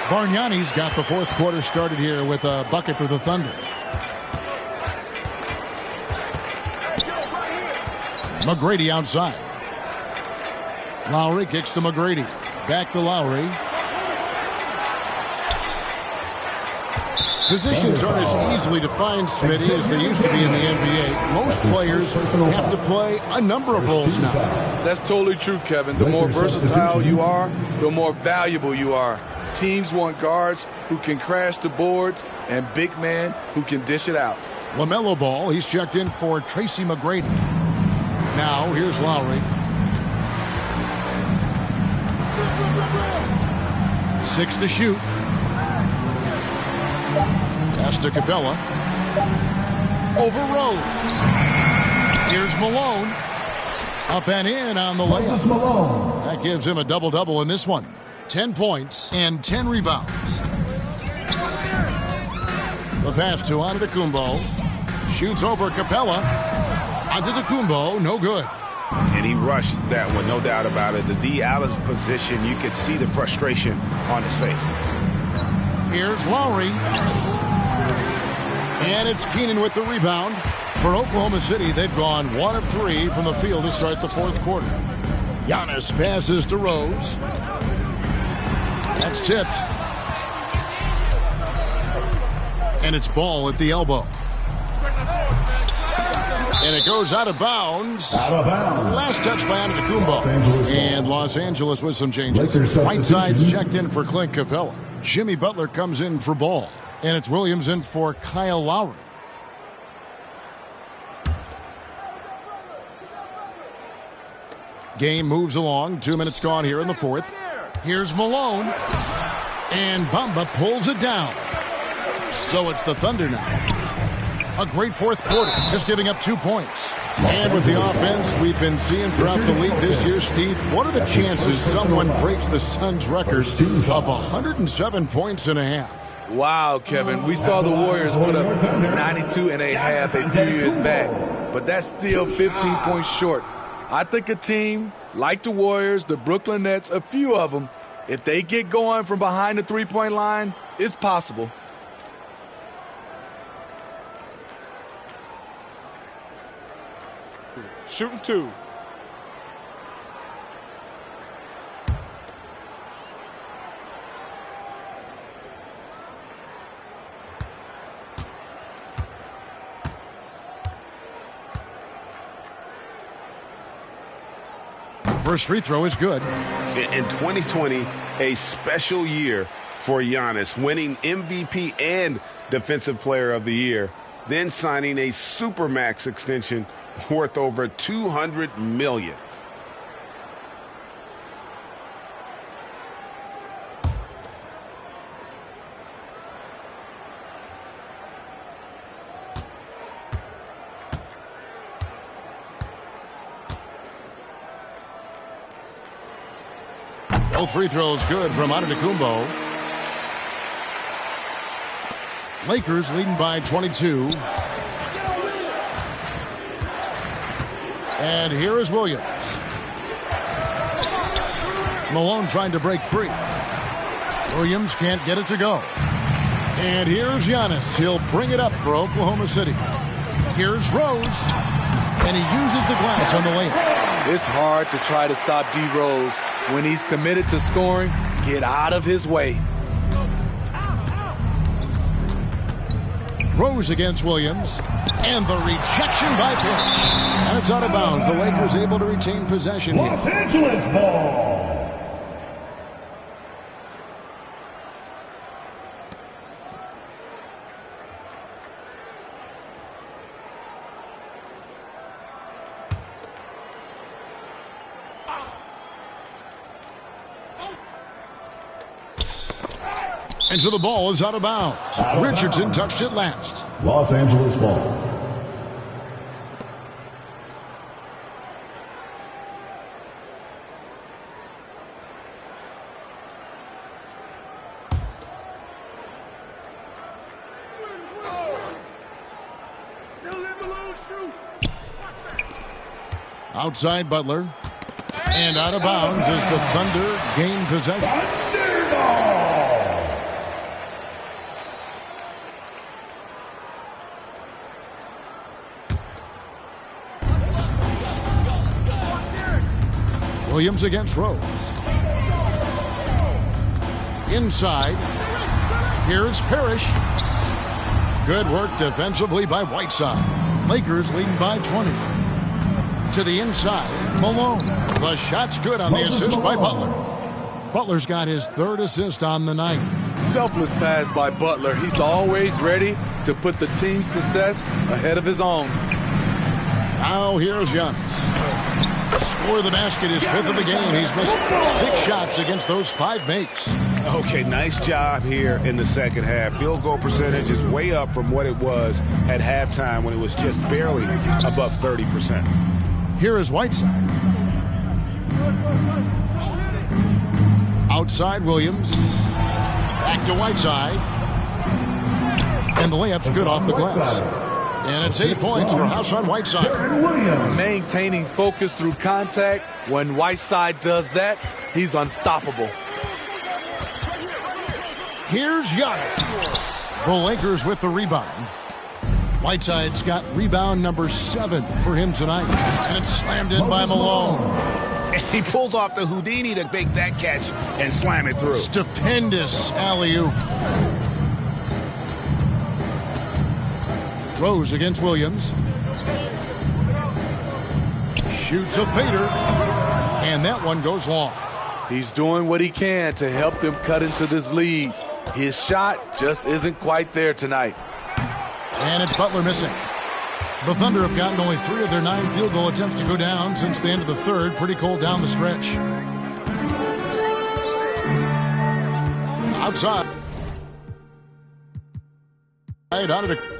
Bargnani's got the fourth quarter started here with a bucket for the Thunder. McGrady outside. Lowry kicks to McGrady. Back to Lowry. Positions aren't as easily defined, Smitty, as they used to be in the NBA. Most players have to play a number of roles now. That's totally true, Kevin. The more versatile you are, the more valuable you are. Teams want guards who can crash the boards and big men who can dish it out. LaMelo Ball, he's checked in for Tracy McGrady. Now, here's Lowry. 6 to shoot. Pass to Capella. Over Rose. Here's Malone. Up and in on the layup. That gives him a double-double in this one. 10 points and 10 rebounds. The pass to Antetokounmpo. Shoots over Capella. Antetokounmpo, no good. And he rushed that one, no doubt about it. The D out of position, you could see the frustration on his face. Here's Lowry. And it's Keenan with the rebound. For Oklahoma City, they've gone 1 of 3 from the field to start the fourth quarter. Giannis passes to Rose. That's tipped. And it's Ball at the elbow. And it goes out of bounds. Last touch by Antetokounmpo. And Los Angeles with some changes. Whiteside's checked in for Clint Capella. Jimmy Butler comes in for Ball. And it's Williams in for Kyle Lowry. Game moves along. 2 minutes gone here in the fourth. Here's Malone. And Bamba pulls it down. So it's the Thunder now. A great fourth quarter, just giving up 2 points. And with the offense we've been seeing throughout the league this year, Steve, what are the chances someone breaks the Suns' record of 107 points and a half? Wow, Kevin. We saw the Warriors put up 92 and a half a few years back, but that's still 15 points short. I think a team like the Warriors, the Brooklyn Nets, a few of them, if they get going from behind the three-point line, it's possible. Shooting 2. First free throw is good. In 2020, a special year for Giannis, winning MVP and Defensive Player of the Year, then signing a Supermax extension worth over $200 million. Both free throws good from Antetokounmpo. Lakers leading by 22. And here is Williams. Malone trying to break free. Williams can't get it to go. And here's Giannis. He'll bring it up for Oklahoma City. Here's Rose. And he uses the glass on the layup. It's hard to try to stop D. Rose. When he's committed to scoring, get out of his way. Rose against Williams. And the rejection by Pitch. And it's out of bounds. The Lakers able to retain possession here. Los Angeles ball. And so the ball is out of bounds. Richardson touched it last. Los Angeles ball. Outside Butler. And out of bounds as the Thunder gain possession. Williams against Rose. Inside. Here's Parrish. Good work defensively by Whiteside. Lakers leading by 20. To the inside, Malone. The shot's good on the assist by Butler. Butler's got his third assist on the night. Selfless pass by Butler. He's always ready to put the team's success ahead of his own. Now here's Giannis. Score the basket, his fifth of the game. He's missed 6 shots against those 5 makes. Okay, nice job here in the second half. Field goal percentage is way up from what it was at halftime when it was just barely above 30%. Here is Whiteside. Outside Williams. Back to Whiteside. And the layup's good off the glass. And it's 8 points for Hassan Whiteside. Maintaining focus through contact. When Whiteside does that, he's unstoppable. Here's Giannis. The Lakers with the rebound. Whiteside's got rebound number 7 for him tonight. And it's slammed in by Malone. And he pulls off the Houdini to make that catch and slam it through. Stupendous alley-oop. Rose against Williams. Shoots a fader. And that one goes long. He's doing what he can to help them cut into this lead. His shot just isn't quite there tonight. And it's Butler missing. The Thunder have gotten only 3 of their 9 field goal attempts to go down since the end of the third. Pretty cold down the stretch. Outside. Right out of the...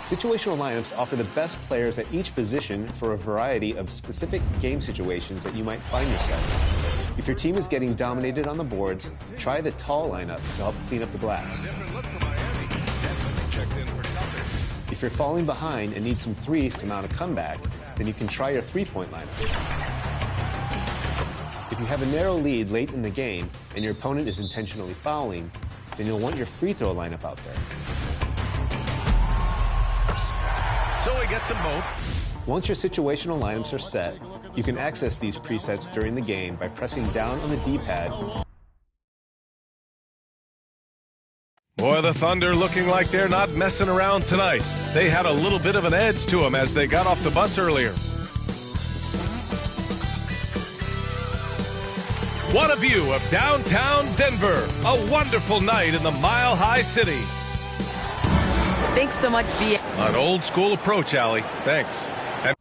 Situational lineups offer the best players at each position for a variety of specific game situations that you might find yourself. If your team is getting dominated on the boards, try the tall lineup to help clean up the glass. If you're falling behind and need some threes to mount a comeback, then you can try your three-point lineup. If you have a narrow lead late in the game and your opponent is intentionally fouling, then you'll want your free throw lineup out there. So he gets them both. Once your situational lineups are set, you can access these presets during the game by pressing down on the D-pad. Boy, the Thunder looking like they're not messing around tonight. They had a little bit of an edge to them as they got off the bus earlier. What a view of downtown Denver. A wonderful night in the Mile High City. Thanks so much, B. An old school approach, Allie. Thanks. And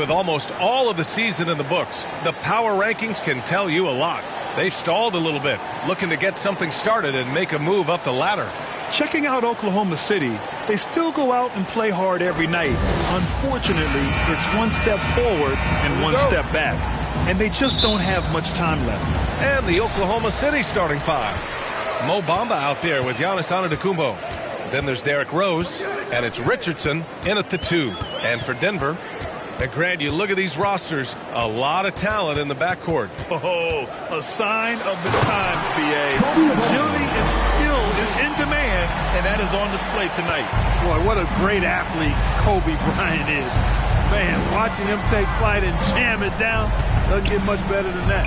with almost all of the season in the books, the power rankings can tell you a lot. They've stalled a little bit, looking to get something started and make a move up the ladder. Checking out Oklahoma City, they still go out and play hard every night. Unfortunately, it's one step forward and one step back. And they just don't have much time left. And the Oklahoma City starting five. Mo Bamba out there with Giannis Antetokounmpo. Then there's Derrick Rose, and it's Richardson in at the 2. And for Denver, and Grant, you look at these rosters, a lot of talent in the backcourt. Oh, a sign of the times, B.A. Agility and skill is in demand, and that is on display tonight. Boy, what a great athlete Kobe Bryant is. Man, watching him take flight and jam it down doesn't get much better than that.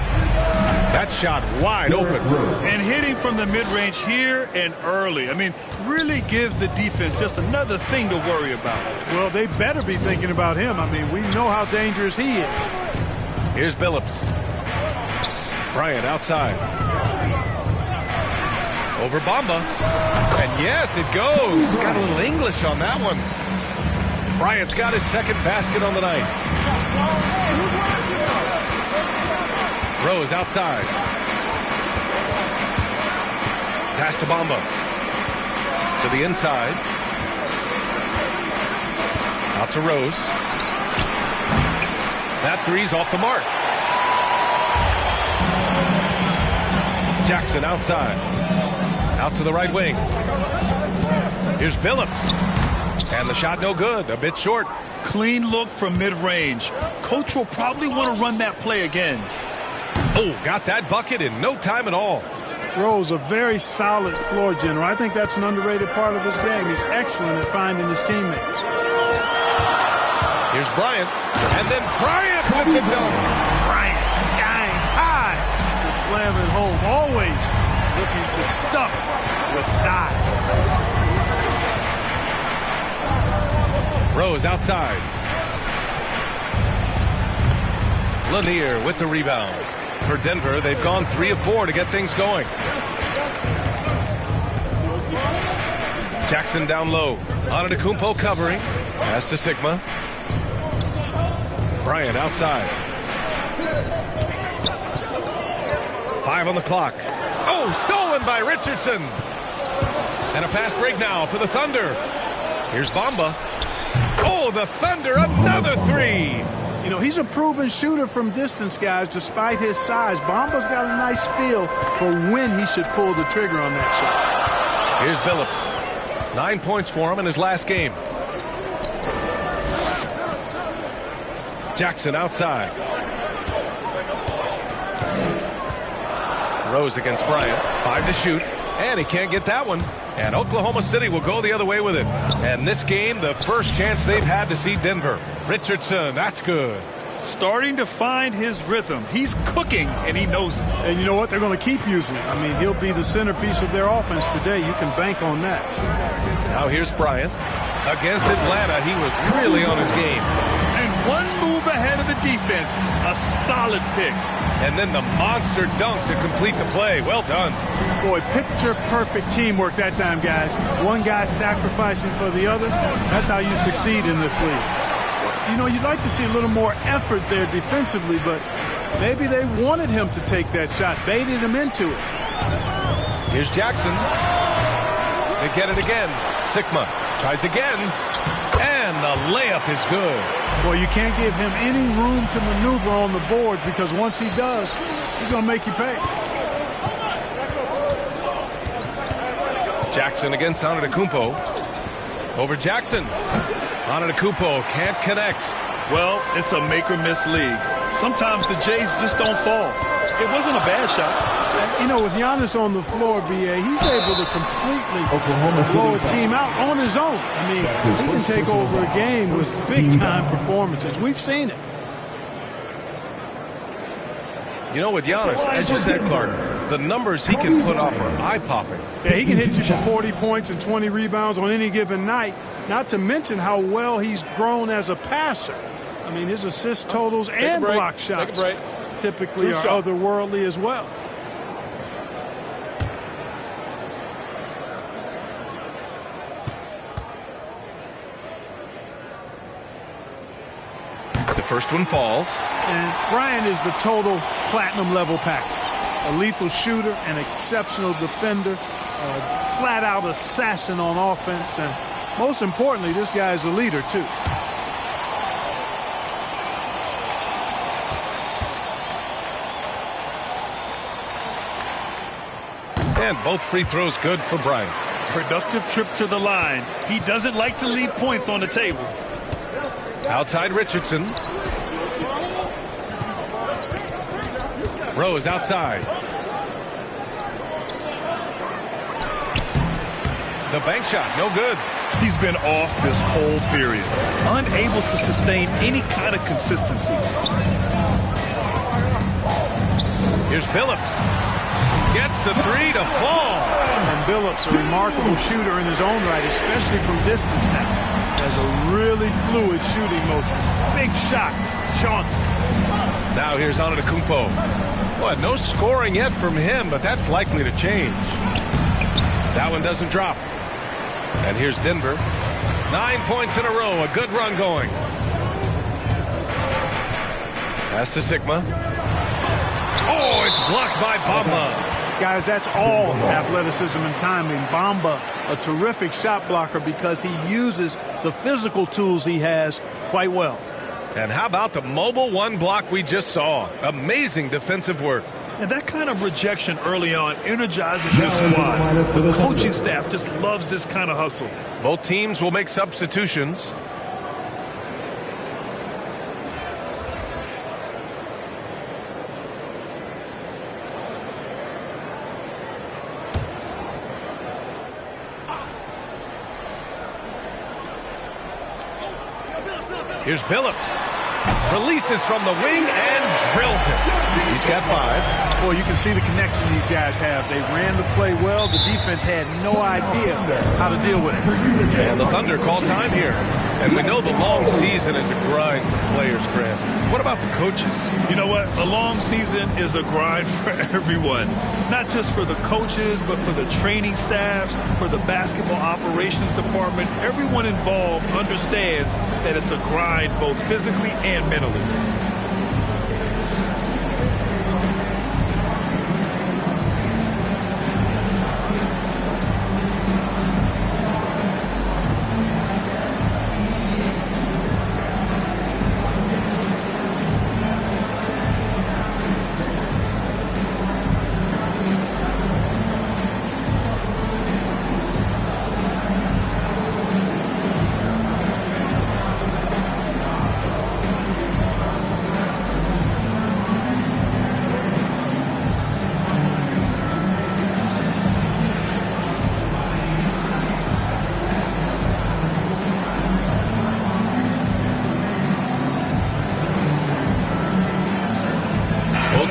That shot wide open. And hitting from the mid-range here and early. I mean, really gives the defense just another thing to worry about. Well, they better be thinking about him. I mean, we know how dangerous he is. Here's Billups. Bryant outside. Over Bamba. And yes, it goes. Got a little English on that one. Bryant's got his second basket on the night. Rose outside. Pass to Bamba. To the inside. Out to Rose. That three's off the mark. Jackson outside. Out to the right wing. Here's Billups. And the shot no good. A bit short. Clean look from mid-range. Coach will probably want to run that play again. Oh, got that bucket in no time at all. Rose, a very solid floor general. I think that's an underrated part of his game. He's excellent at finding his teammates. Here's Bryant. And then Bryant with the dunk. Bryant skying high to slam it home. Always looking to stuff with style. Rose outside. Lanier with the rebound. For Denver, they've gone 3 of 4 to get things going. Jackson down low. Antetokounmpo covering. Pass to Sigma. Bryant outside. 5 on the clock. Oh, stolen by Richardson. And a fast break now for the Thunder. Here's Bamba. Oh, the Thunder, another 3. You know, he's a proven shooter from distance, guys, despite his size. Bamba's got a nice feel for when he should pull the trigger on that shot. Here's Billups. 9 points for him in his last game. Jackson outside. Rose against Bryant. 5 to shoot. And he can't get that one. And Oklahoma City will go the other way with it. And this game, the first chance they've had to see Denver. Richardson, that's good. Starting to find his rhythm. He's cooking, and he knows it. And you know what? They're going to keep using him. I mean, he'll be the centerpiece of their offense today. You can bank on that. Now here's Bryant. Against Atlanta, he was really on his game. And one move ahead of the defense. A solid pick. And then the monster dunk to complete the play. Well done. Boy, picture-perfect teamwork that time, guys. One guy sacrificing for the other. That's how you succeed in this league. You know, you'd like to see a little more effort there defensively, but maybe they wanted him to take that shot, baited him into it. Here's Jackson. They get it again. Sigma tries again. And the layup is good. Well, you can't give him any room to maneuver on the board because once he does, he's going to make you pay. Jackson against Antetokounmpo. Over Jackson. Antetokounmpo can't connect. Well, it's a make-or-miss league. Sometimes the Jays just don't fall. It wasn't a bad shot. You know, with Giannis on the floor, B.A., he's able to completely blow a team out on his own. I mean, he can take over a game with big-time performances. We've seen it. You know, with Giannis, as you said, Clark, the numbers he can put up are eye-popping. Yeah, he can hit you for 40 points and 20 rebounds on any given night, not to mention how well he's grown as a passer. I mean, his assist totals and block shots typically are otherworldly as well. The first one falls. And Bryant is the total platinum level package. A lethal shooter, an exceptional defender, a flat-out assassin on offense, and most importantly, this guy is a leader, too. And both free throws good for Bryant. Productive trip to the line. He doesn't like to leave points on the table. Outside Richardson. Rose outside. The bank shot, no good. He's been off this whole period. Unable to sustain any kind of consistency. Here's Billups. Gets the three to fall. And Billups, a remarkable shooter in his own right, especially from distance now. Has a really fluid shooting motion. Big shot. Johnson. Now here's Antetokounmpo. Well, no scoring yet from him, but that's likely to change. That one doesn't drop. And here's Denver. 9 points in a row. A good run going. Pass to Sigma. Oh, it's blocked by Bamba. Guys, that's all athleticism and timing. Bamba, a terrific shot blocker because he uses the physical tools he has quite well. And how about the mobile one block we just saw? Amazing defensive work. And that kind of rejection early on energizes your squad. The coaching staff just loves this kind of hustle. Both teams will make substitutions. Here's Billups. Releases from the wing and drills it. He's got 5. Boy, you can see the connection these guys have. They ran the play well. The defense had no idea how to deal with it. And the Thunder call time here. And we know the long season is a grind for players, Grant. What about the coaches? You know what? A long season is a grind for everyone. Not just for the coaches, but for the training staffs, for the basketball operations department. Everyone involved understands that it's a grind both physically and mentally.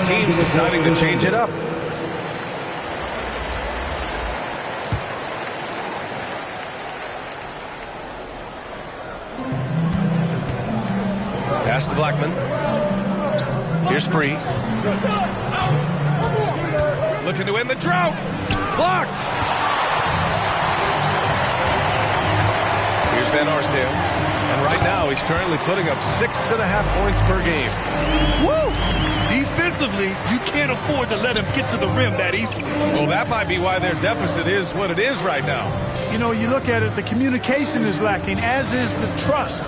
Teams deciding to change it up. Pass to Blackman. Here's Free. Looking to end the drought. Blocked. Here's Van Arsdale. And right now, he's currently putting up 6.5 points per game. Woo! Defensively, you can't afford to let him get to the rim that easily. Well, that might be why their deficit is what it is right now. You know, you look at it, the communication is lacking, as is the trust.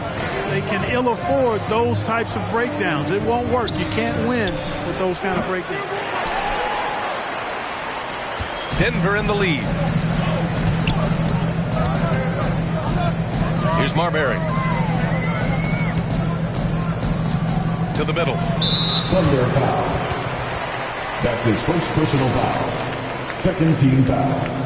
They can ill afford those types of breakdowns. It won't work. You can't win with those kind of breakdowns. Denver in the lead. Here's Marbury. To the middle. Thunder foul. That's his first personal foul. Second team foul.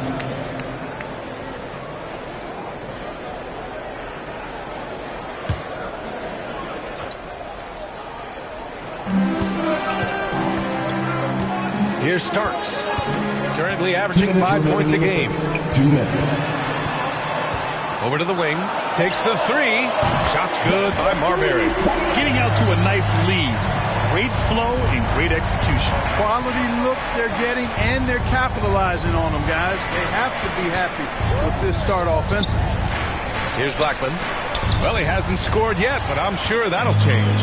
Here's Starks. Currently averaging 5 points a game. 2 minutes. Over to the wing. Takes the three. Shot's good by Marbury. Getting out to a nice lead. Great flow and great execution. Quality looks they're getting, and they're capitalizing on them, guys. They have to be happy with this start offensively. Here's Blackman. Well, he hasn't scored yet, but I'm sure that'll change.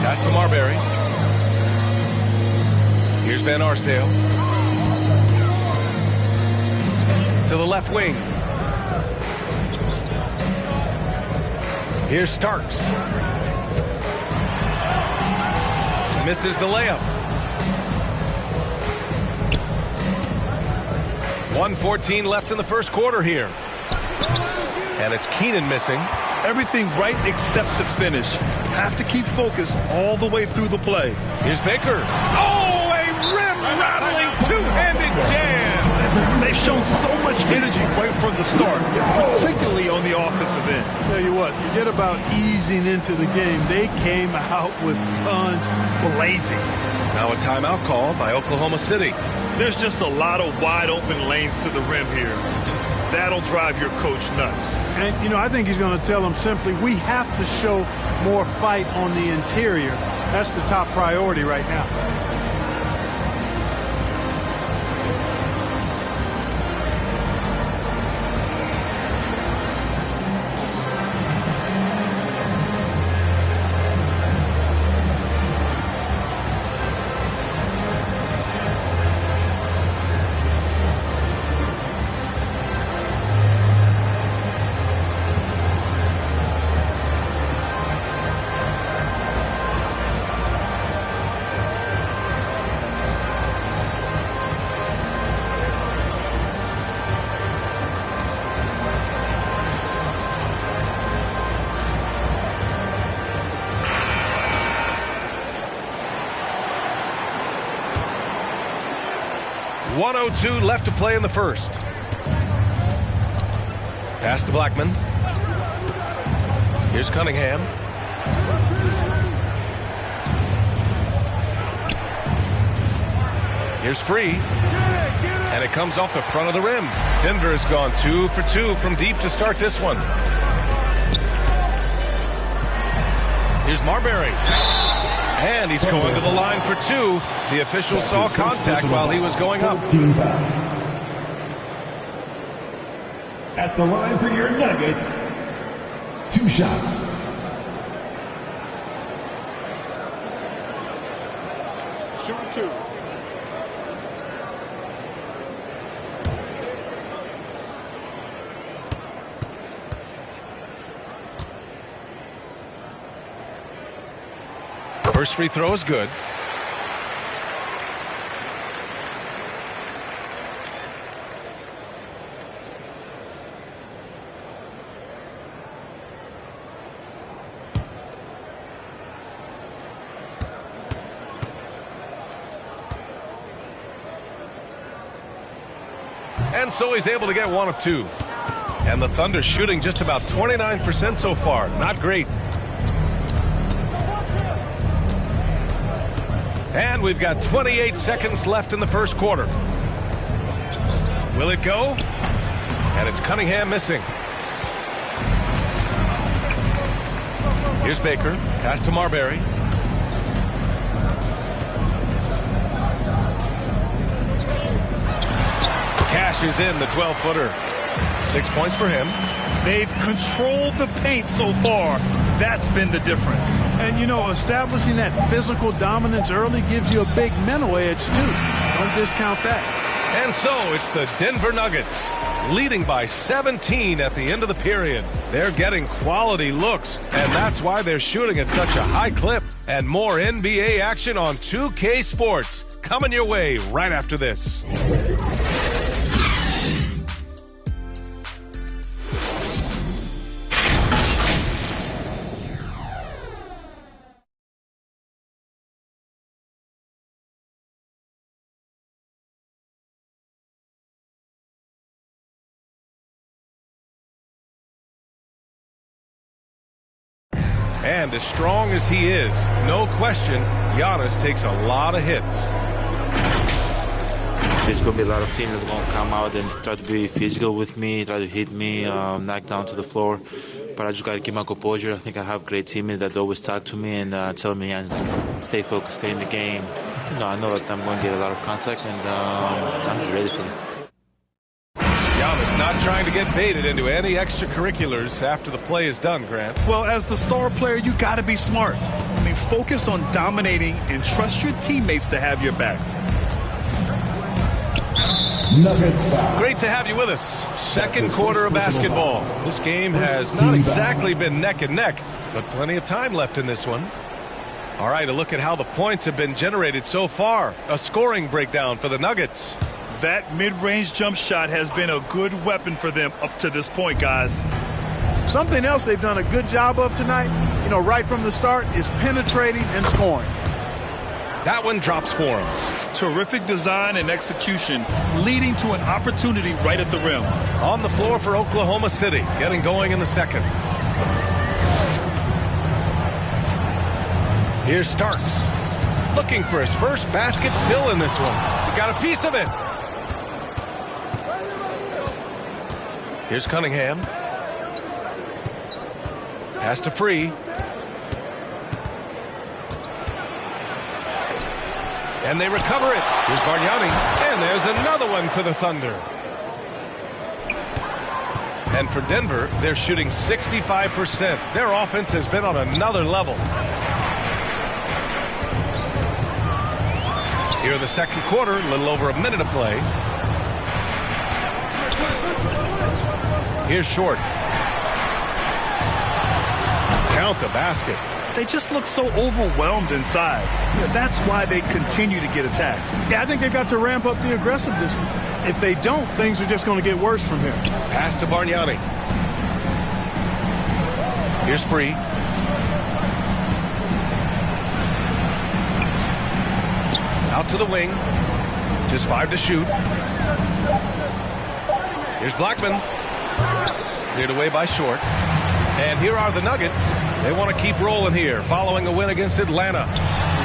Pass to Marbury. Here's Van Arsdale. To the left wing. Here's Starks. Misses the layup. 1:14 left in the first quarter here. And it's Keenan missing. Everything right except the finish. Have to keep focused all the way through the play. Here's Baker. Oh, a rim-rattling two-handed jam. They've shown so much energy right from the start, particularly on the offensive end. Tell you what, forget about easing into the game. They came out with guns blazing. Now a timeout call by Oklahoma City. There's just a lot of wide open lanes to the rim here. That'll drive your coach nuts. And, you know, I think he's going to tell them simply, we have to show more fight on the interior. That's the top priority right now. .02 left to play in the first. Pass to Blackman. Here's Cunningham. Here's Free. And it comes off the front of the rim. Denver has gone 2 for 2 from deep to start this one. Here's Marbury. And he's going to the line for 2. The official saw contact while he was going up. At the line for your Nuggets, 2 shots. Shoot 2. First free throw is good. And so he's able to get 1 of 2. And the Thunder shooting just about 29% so far. Not great. And we've got 28 seconds left in the first quarter. Will it go? And it's Cunningham missing. Here's Baker. Pass to Marbury. Cashes in the 12-footer. 6 points for him. They've controlled the paint so far. That's been the difference. And, you know, establishing that physical dominance early gives you a big mental edge, too. Don't discount that. And so it's the Denver Nuggets leading by 17 at the end of the period. They're getting quality looks, and that's why they're shooting at such a high clip. And more NBA action on 2K Sports coming your way right after this. And as strong as he is, no question, Giannis takes a lot of hits. There's going to be a lot of teams that's going to come out and try to be physical with me, try to hit me, knock down to the floor. But I just got to keep my composure. I think I have great teammates that always talk to me and tell me, stay focused, stay in the game. You know, I know that I'm going to get a lot of contact, and I'm just ready for it. Giannis not trying to get baited into any extracurriculars after the play is done, Grant. Well, as the star player, you got to be smart. I mean, focus on dominating and trust your teammates to have your back. Great to have you with us. Second quarter of basketball. This game has not exactly been neck and neck, but plenty of time left in this one. All right, a look at how the points have been generated so far. A scoring breakdown for the Nuggets. That mid-range jump shot has been a good weapon for them up to this point, guys. Something else they've done a good job of tonight, you know, right from the start, is penetrating and scoring. That one drops for him. Terrific design and execution, leading to an opportunity right at the rim. On the floor for Oklahoma City, getting going in the second. Here's Starks, looking for his first basket, still in this one. He got a piece of it. Here's Cunningham. Pass to Free. And they recover it. Here's Bargnani. And there's another one for the Thunder. And for Denver, they're shooting 65%. Their offense has been on another level. Here in the second quarter, a little over a minute of play. Here's Short. Count the basket. They just look so overwhelmed inside. Yeah, that's why they continue to get attacked. Yeah, I think they've got to ramp up the aggressiveness. If they don't, things are just going to get worse from here. Pass to Bargnani. Here's Free. Out to the wing. Just 5 to shoot. Here's Blackman. Cleared away by Short. And here are the Nuggets. They want to keep rolling here following a win against Atlanta.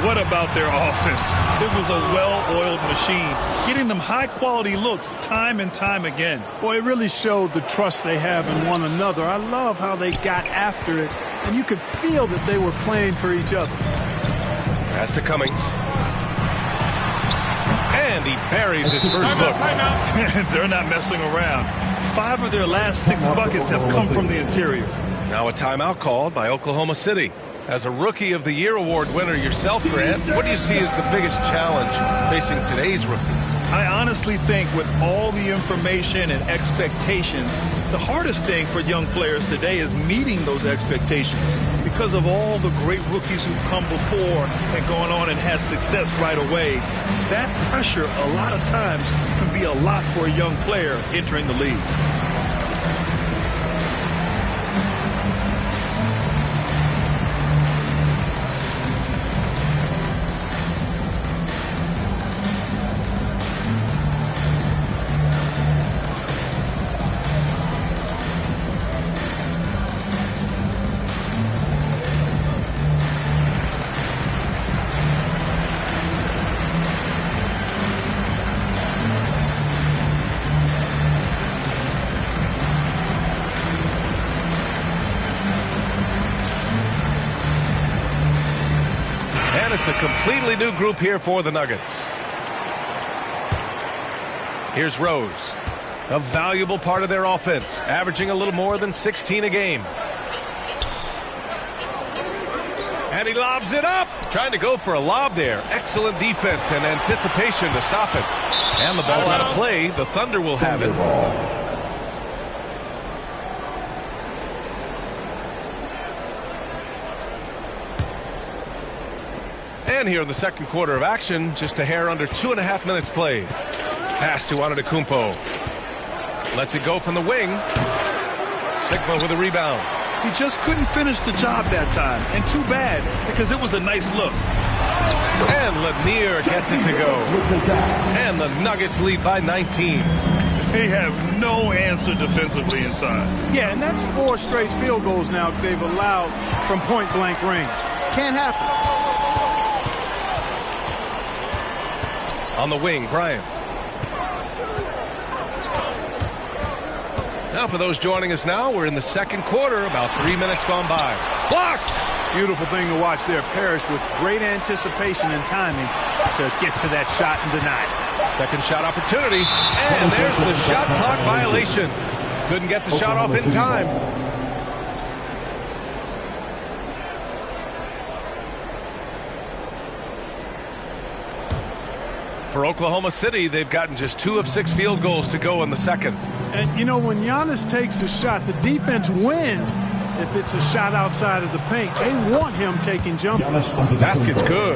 What about their offense? It was a well-oiled machine, getting them high-quality looks time and time again. Boy, it really showed the trust they have in one another. I love how they got after it, and you could feel that they were playing for each other. Pass to Cummings. And he buries his first look. They're not messing around. 5 of their last 6 buckets have come from the interior. Now a timeout called by Oklahoma City. As a Rookie of the Year award winner yourself, Grant, what do you see as the biggest challenge facing today's rookies? I honestly think with all the information and expectations, the hardest thing for young players today is meeting those expectations. Because of all the great rookies who've come before and gone on and had success right away, that pressure a lot of times can be a lot for a young player entering the league. And it's a completely new group here for the Nuggets. Here's Rose, a valuable part of their offense, averaging a little more than 16 a game. And he lobs it up, trying to go for a lob there. Excellent defense and anticipation to stop it. And the ball out of play. The Thunder will have it. And here in the second quarter of action, just a hair under 2.5 minutes played. Pass to Antetokounmpo. Lets it go from the wing. Sigma with a rebound. He just couldn't finish the job that time. And too bad, because it was a nice look. And Lanier gets it to go. And the Nuggets lead by 19. They have no answer defensively inside. Yeah, and that's 4 straight field goals now they've allowed from point-blank range. Can't happen. On the wing, Bryant. Now for those joining us now, we're in the second quarter, about 3 minutes gone by. Blocked! Beautiful thing to watch there. Parrish with great anticipation and timing to get to that shot and deny it. Second shot opportunity, and there's the shot clock violation. Couldn't get the shot off in time. For Oklahoma City, they've gotten just 2 of 6 field goals to go in the second. And, you know, when Giannis takes a shot, the defense wins if it's a shot outside of the paint. They want him taking jumpers. Basket's good.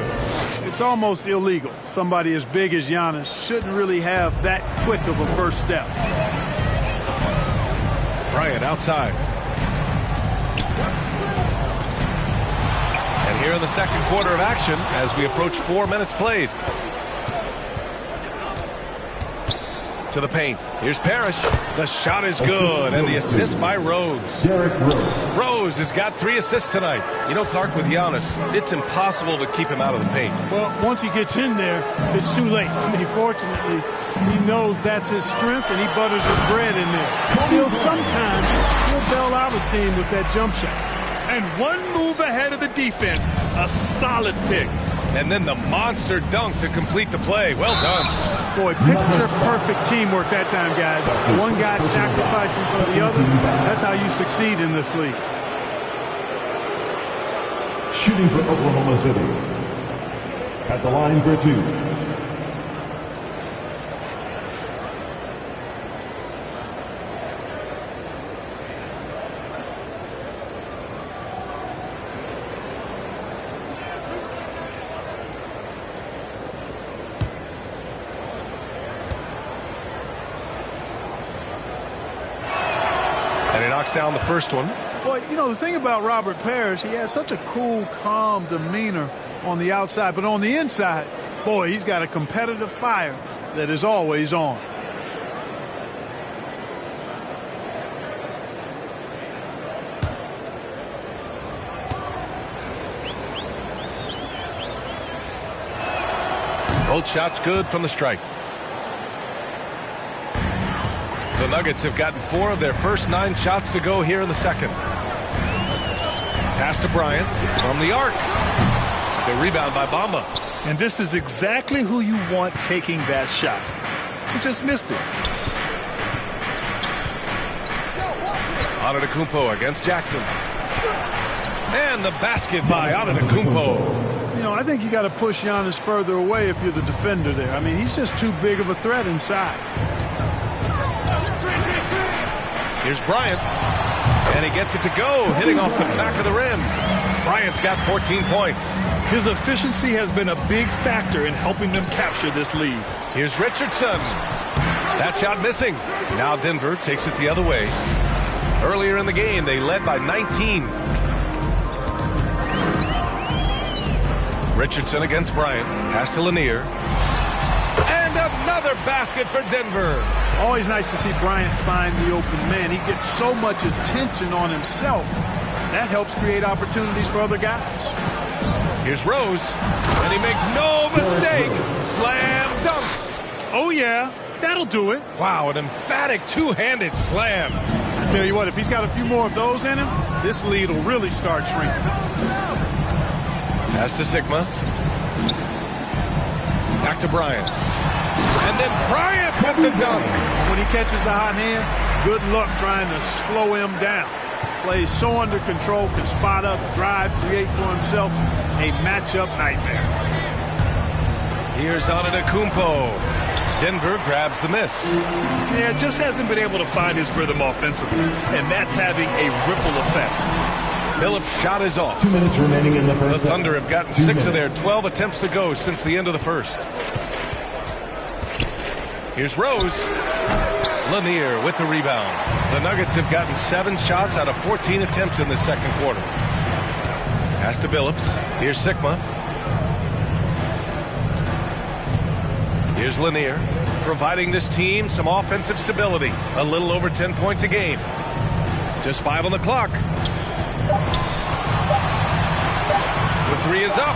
It's almost illegal. Somebody as big as Giannis shouldn't really have that quick of a first step. Bryant outside. And here in the second quarter of action, as we approach 4 minutes played. To the paint. Here's Parrish. The shot is good, and the assist by Rose. Rose has got 3 assists tonight. You know, Clark, with Giannis, it's impossible to keep him out of the paint. Well, once he gets in there, it's too late. I mean, fortunately, he knows that's his strength, and he butters his bread in there. Still, sometimes he'll bail out a team with that jump shot. And one move ahead of the defense. A solid pick. And then the monster dunk to complete the play. Well done. Boy, picture-perfect teamwork that time, guys. One guy sacrificing for the other. That's how you succeed in this league. Shooting for Oklahoma City. At the line for 2. Down the first one. Boy, you know, the thing about Robert Parrish, he has such a cool, calm demeanor on the outside, but on the inside, boy, he's got a competitive fire that is always on. Both shots good from the strike. The Nuggets have gotten 4 of their first 9 shots to go here in the second. Pass to Bryant from the arc. The rebound by Bamba. And this is exactly who you want taking that shot. He just missed it. Antetokounmpo against Jackson. And the basket by Antetokounmpo. You know, I think you got to push Giannis further away if you're the defender there. I mean, he's just too big of a threat inside. Here's Bryant, and he gets it to go, hitting off the back of the rim. Bryant's got 14 points. His efficiency has been a big factor in helping them capture this lead. Here's Richardson. That shot missing. Now Denver takes it the other way. Earlier in the game, they led by 19. Richardson against Bryant. Pass to Lanier. And another basket for Denver. Always nice to see Bryant find the open man. He gets so much attention on himself. That helps create opportunities for other guys. Here's Rose, and he makes no mistake. Slam dunk. Oh, yeah, that'll do it. Wow, an emphatic two-handed slam. I tell you what, if he's got a few more of those in him, this lead will really start shrinking. Pass to Sigma. Back to Bryant. And then Bryant with the dunk. When he catches the hot hand, good luck trying to slow him down. Plays so under control, can spot up, drive, create for himself a matchup nightmare. Here's Antetokounmpo. Denver grabs the miss. Yeah, just hasn't been able to find his rhythm offensively, and that's having a ripple effect. Phillips' shot is off. 2 minutes remaining in the first. The Thunder have gotten 6 of their 12 attempts to go since the end of the first. Here's Rose. Lanier with the rebound. The Nuggets have gotten 7 shots out of 14 attempts in the second quarter. Pass to Phillips. Here's Sigma. Here's Lanier, providing this team some offensive stability. A little over 10 points a game. Just 5 on the clock. The 3 is up.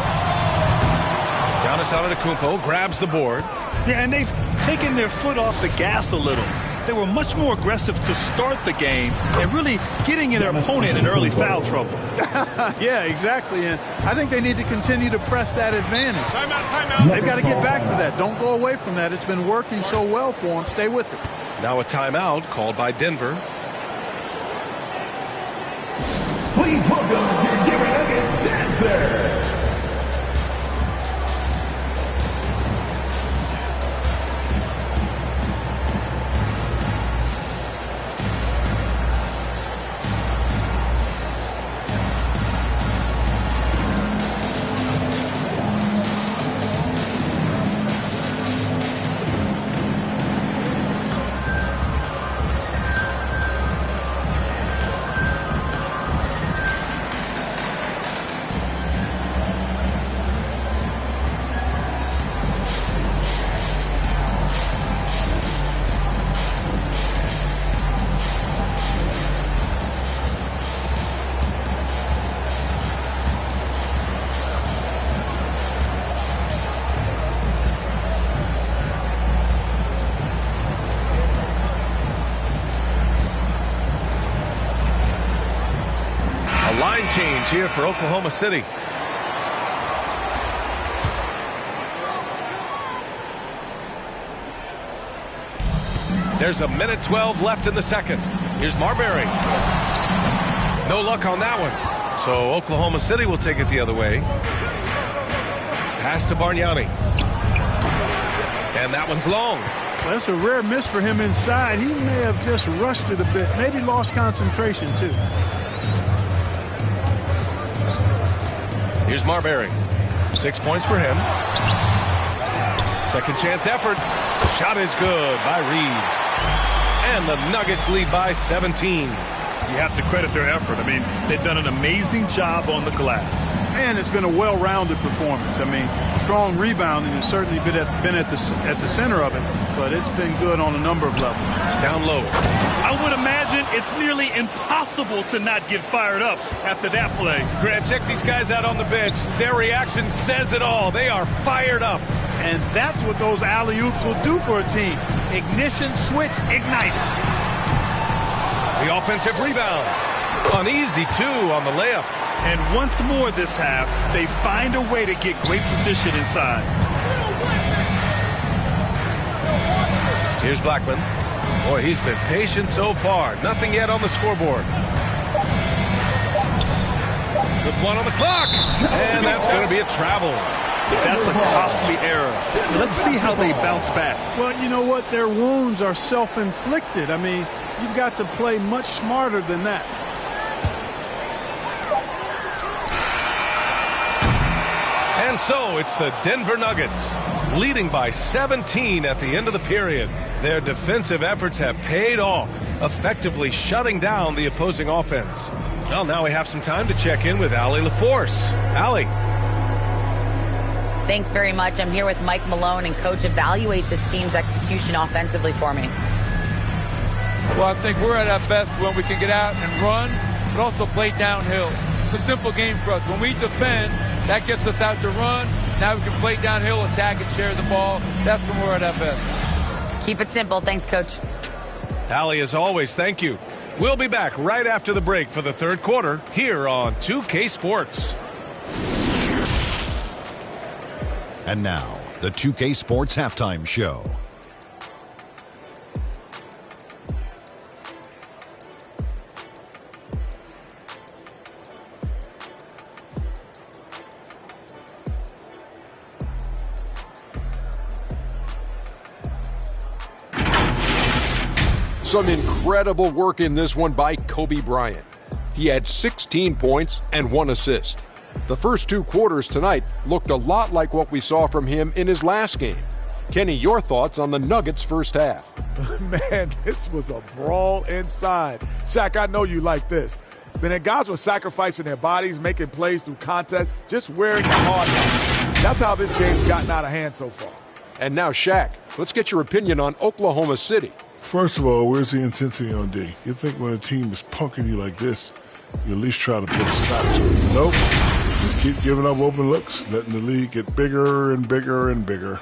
Giannis Antetokounmpo grabs the board. Yeah, and they've taken their foot off the gas a little. They were much more aggressive to start the game and really getting their opponent in early foul trouble. Yeah, exactly. And I think they need to continue to press that advantage. Timeout. They've got to get back to that. Don't go away from that. It's been working so well for them. Stay with it. Now a timeout called by Denver. Please welcome your Denver Nuggets dancer. Change here for Oklahoma City. There's a minute 12 left in the second. Here's Marbury. No luck on that one. So Oklahoma City will take it the other way. Pass to Bargnani. And that one's long. Well, that's a rare miss for him inside. He may have just rushed it a bit. Maybe lost concentration, too. Here's Marbury. 6 points for him. Second chance effort. Shot is good by Reeves. And the Nuggets lead by 17. You have to credit their effort. I mean, they've done an amazing job on the glass. And it's been a well-rounded performance. I mean, strong rebounding has certainly been at the center of it, but it's been good on a number of levels. Down low. I would imagine it's nearly impossible to not get fired up after that play. Grant, check these guys out on the bench. Their reaction says it all. They are fired up. And that's what those alley-oops will do for a team. Ignition, switch, ignite. The offensive rebound. Uneasy, too, on the layup. And once more this half, they find a way to get great position inside. Here's Blackman. Boy, he's been patient so far. Nothing yet on the scoreboard. With 1 on the clock. And that's going to be a travel. That's a costly error. Let's see how they bounce back. Well, you know what? Their wounds are self-inflicted. I mean, you've got to play much smarter than that. And so it's the Denver Nuggets leading by 17 at the end of the period. Their defensive efforts have paid off, effectively shutting down the opposing offense. Well, now we have some time to check in with Allie LaForce. Allie. Thanks very much. I'm here with Mike Malone, and Coach, evaluate this team's execution offensively for me. Well, I think we're at our best when we can get out and run, but also play downhill. It's a simple game for us. When we defend, that gets us out to run. Now we can play downhill, attack, and share the ball. That's when we're at our best. Keep it simple. Thanks, Coach. Allie, as always, thank you. We'll be back right after the break for the third quarter here on 2K Sports. And now, the 2K Sports Halftime Show. Some incredible work in this one by Kobe Bryant. He had 16 points and 1 assist. The first 2 quarters tonight looked a lot like what we saw from him in his last game. Kenny, your thoughts on the Nuggets' first half? Man, this was a brawl inside. Shaq, I know you like this. Man, the guys were sacrificing their bodies, making plays through contest, just wearing the hard hat. That's how this game's gotten out of hand so far. And now, Shaq, let's get your opinion on Oklahoma City. First of all, where's the intensity on D? You think when a team is punking you like this, you at least try to put a stop to it. Nope. You keep giving up open looks, letting the league get bigger and bigger and bigger.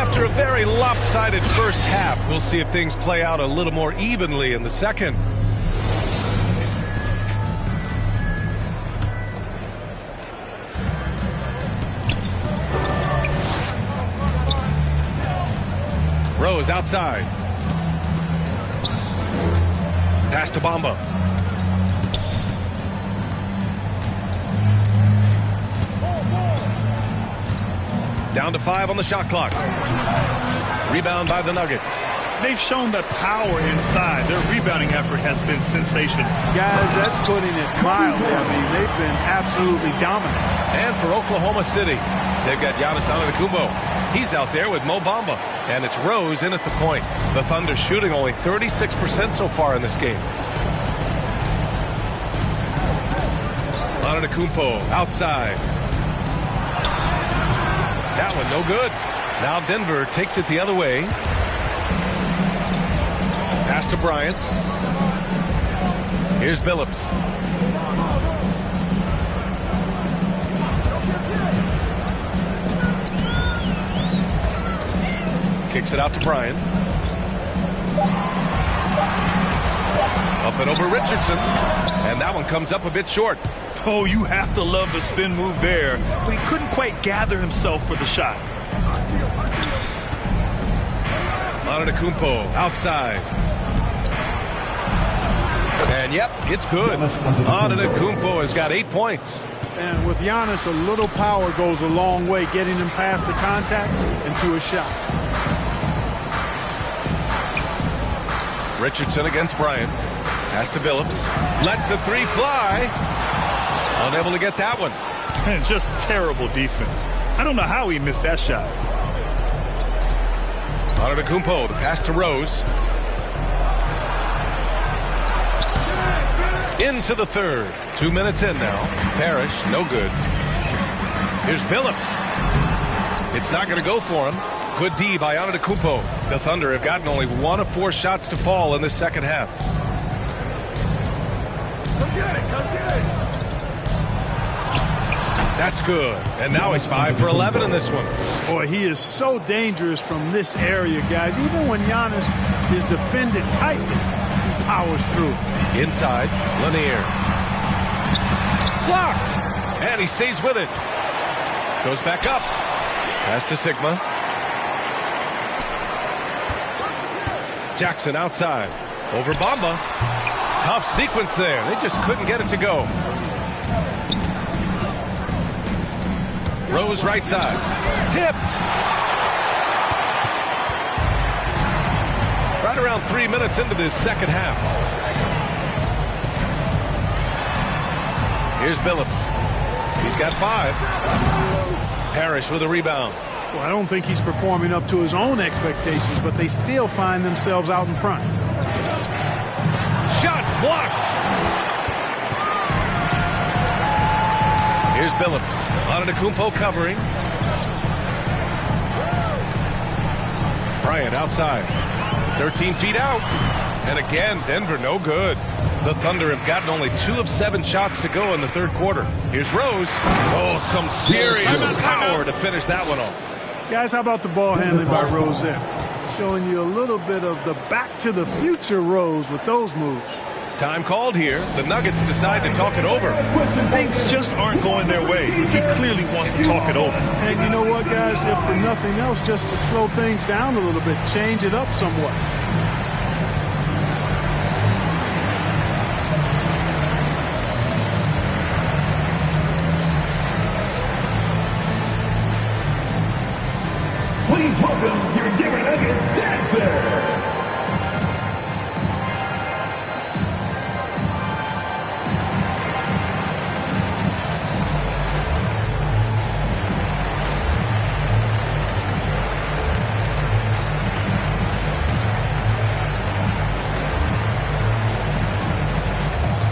After a very lopsided first half, we'll see if things play out a little more evenly in the second. Rose outside. Pass to Bamba. Down to 5 on the shot clock. Rebound by the Nuggets. They've shown that power inside. Their rebounding effort has been sensational. Guys, that's putting it mildly. I mean, they've been absolutely dominant. And for Oklahoma City, they've got Giannis Antetokounmpo. He's out there with Mo Bamba. And it's Rose in at the point. The Thunder shooting only 36% so far in this game. Antetokounmpo outside. That one no good. Now Denver takes it the other way. Pass to Bryant. Here's Billups. Kicks it out to Bryant. Up and over Richardson. And that one comes up a bit short. Oh, you have to love the spin move there, but he couldn't quite gather himself for the shot. Antetokounmpo outside. And yep, it's good. Antetokounmpo has got 8 points. And with Giannis, a little power goes a long way, getting him past the contact and to a shot. Richardson against Bryant. Pass to Billups. Lets the 3 fly. Unable to get that one. Just terrible defense. I don't know how he missed that shot. Antetokounmpo, the pass to Rose. Into the third. 2 minutes in now. Parrish, no good. Here's Billups. It's not going to go for him. Good D by Antetokounmpo. The Thunder have gotten only 1 of 4 shots to fall in this second half. Come get it, come get it. That's good. And now he's 5 for 11 in this one. Boy, he is so dangerous from this area, guys. Even when Giannis is defended tightly, he powers through. Inside, Lanier. Blocked. And he stays with it. Goes back up. Pass to Sigma. Jackson outside. Over Bamba. Tough sequence there. They just couldn't get it to go. Rose right side. Tipped. Right around 3 minutes into this second half. Here's Billups. He's got 5. Parrish with a rebound. Well, I don't think he's performing up to his own expectations, but they still find themselves out in front. Shots blocked. Here's Billups. Antetokounmpo covering. Bryant outside. 13 feet out. And again, Denver no good. The Thunder have gotten only 2 of 7 shots to go in the third quarter. Here's Rose. Oh, some serious power to finish that one off. Guys, how about the ball handling by Rose there? Showing you a little bit of the back-to-the-future Rose with those moves. Time called here. The Nuggets decide to talk it over. Things just aren't going their way. He clearly wants to talk it over. And you know what, guys? If for nothing else, just to slow things down a little bit, change it up somewhat. Please welcome your Denver Nuggets dancer.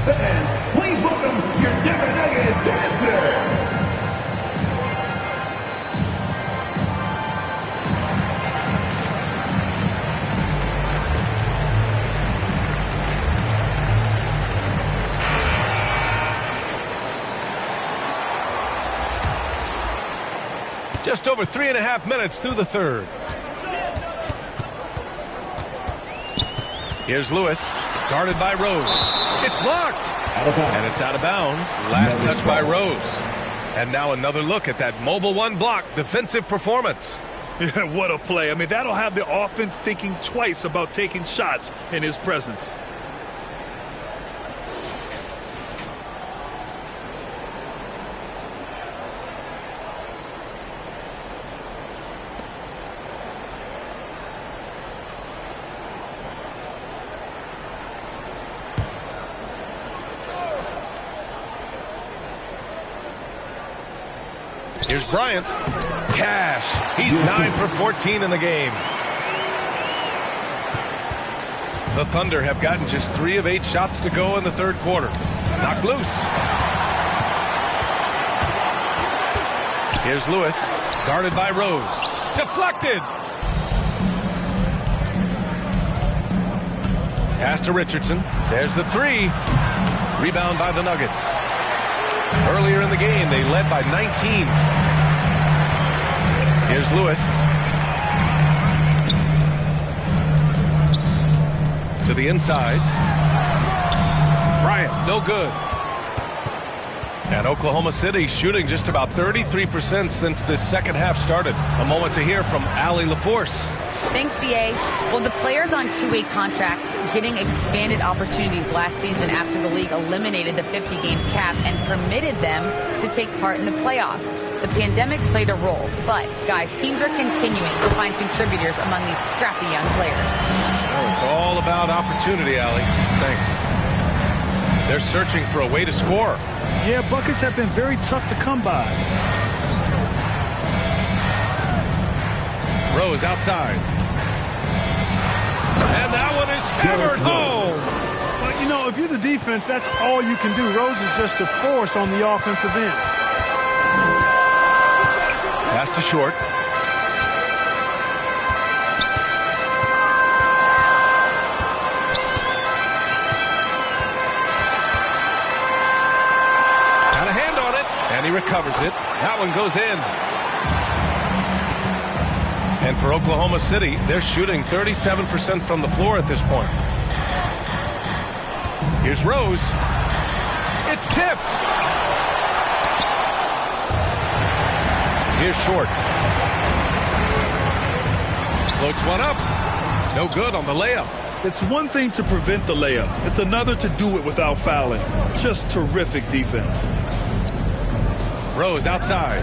Fans, please welcome your Denver Nuggets dancer. Just over 3.5 minutes through the third. Here's Lewis, guarded by Rose. It's blocked, and it's out of bounds. Last touch by Rose. And now another look at that mobile one block defensive performance. Yeah, what a play. I mean, that'll have the offense thinking twice about taking shots in his presence. Here's Bryant. Cash. He's 9 for 14 in the game. The Thunder have gotten just 3 of 8 shots to go in the third quarter. Knocked loose. Here's Lewis, guarded by Rose. Deflected. Pass to Richardson. There's the 3. Rebound by the Nuggets. Earlier in the game, they led by 19. Here's Lewis. To the inside. Bryant, no good. And Oklahoma City shooting just about 33% since this second half started. A moment to hear from Allie LaForce. Thanks, B.A. Well, the players on two-way contracts getting expanded opportunities last season after the league eliminated the 50-game cap and permitted them to take part in the playoffs. The pandemic played a role, but, guys, teams are continuing to find contributors among these scrappy young players. Oh, it's all about opportunity, Allie. Thanks. They're searching for a way to score. Yeah, buckets have been very tough to come by. Rose outside. And that one is hammered home. But, you know, if you're the defense, that's all you can do. Rose is just a force on the offensive end. Pass to Short. Got a hand on it, and he recovers it. That one goes in. And for Oklahoma City, they're shooting 37% from the floor at this point. Here's Rose. It's tipped. Here's Short. Floats one up. No good on the layup. It's one thing to prevent the layup. It's another to do it without fouling. Just terrific defense. Rose outside.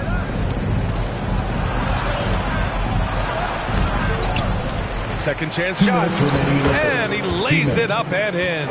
Second chance shot. And he lays it up and in.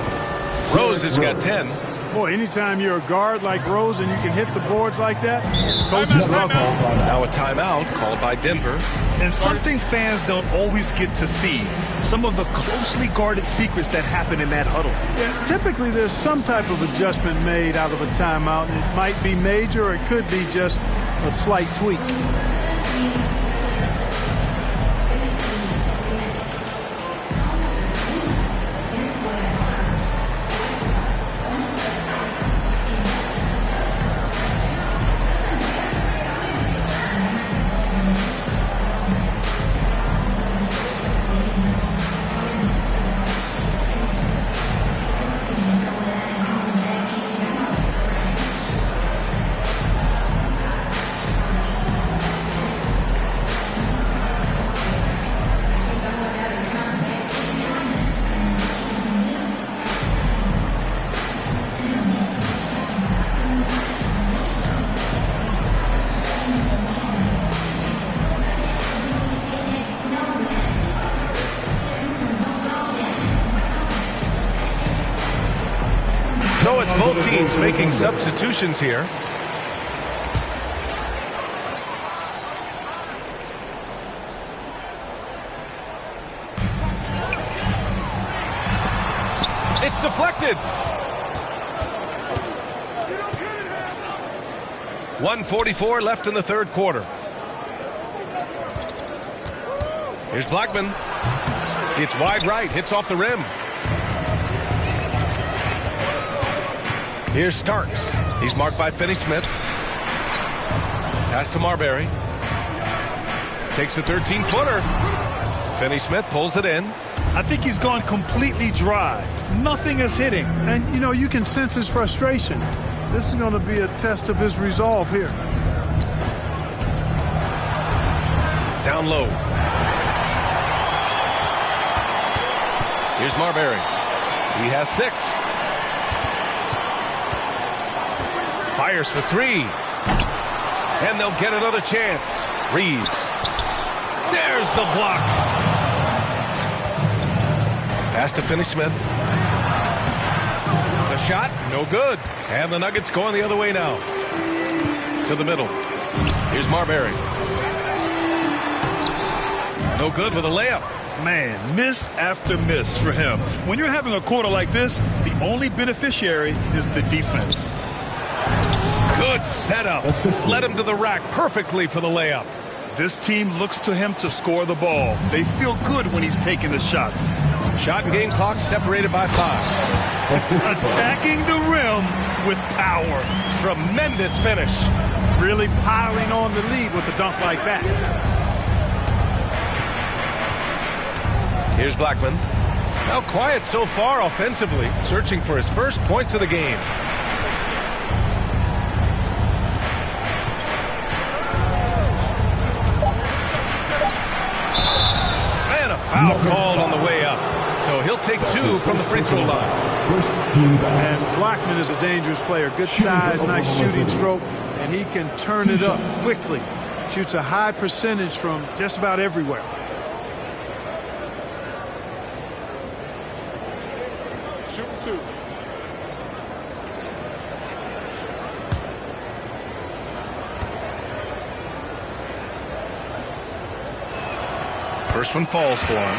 Rose has got 10. Boy, anytime you're a guard like Rose and you can hit the boards like that, coaches love that. Now a timeout called by Denver. And something fans don't always get to see. Some of the closely guarded secrets that happen in that huddle. Yeah, typically there's some type of adjustment made out of a timeout. And it might be major or it could be just a slight tweak. So it's both teams making substitutions here. It's deflected. 1:44 left in the third quarter. Here's Blackman. It's wide right, hits off the rim. Here's Starks. He's marked by Finney-Smith. Pass to Marbury. Takes a 13-footer. Finney-Smith pulls it in. I think he's gone completely dry. Nothing is hitting. And, you know, you can sense his frustration. This is going to be a test of his resolve here. Down low. Here's Marbury. He has 6. Fires for 3. And they'll get another chance. Reeves. There's the block. Pass to Finney-Smith. The shot, no good. And the Nuggets going the other way now. To the middle. Here's Marbury. No good with a layup. Man, miss after miss for him. When you're having a quarter like this, the only beneficiary is the defense. Good setup. Led him to the rack perfectly for the layup. This team looks to him to score the ball. They feel good when he's taking the shots. Shot and game clock separated by 5. Attacking the rim with power. Tremendous finish. Really piling on the lead with a dunk like that. Here's Blackman. Now quiet so far offensively, searching for his first points of the game. And a foul called on the way up. So he'll take 2 from the free throw line. And Blackman is a dangerous player. Good size, nice shooting stroke, and he can turn it up quickly. Shoots a high percentage from just about everywhere. Shoot 2. First one falls for him.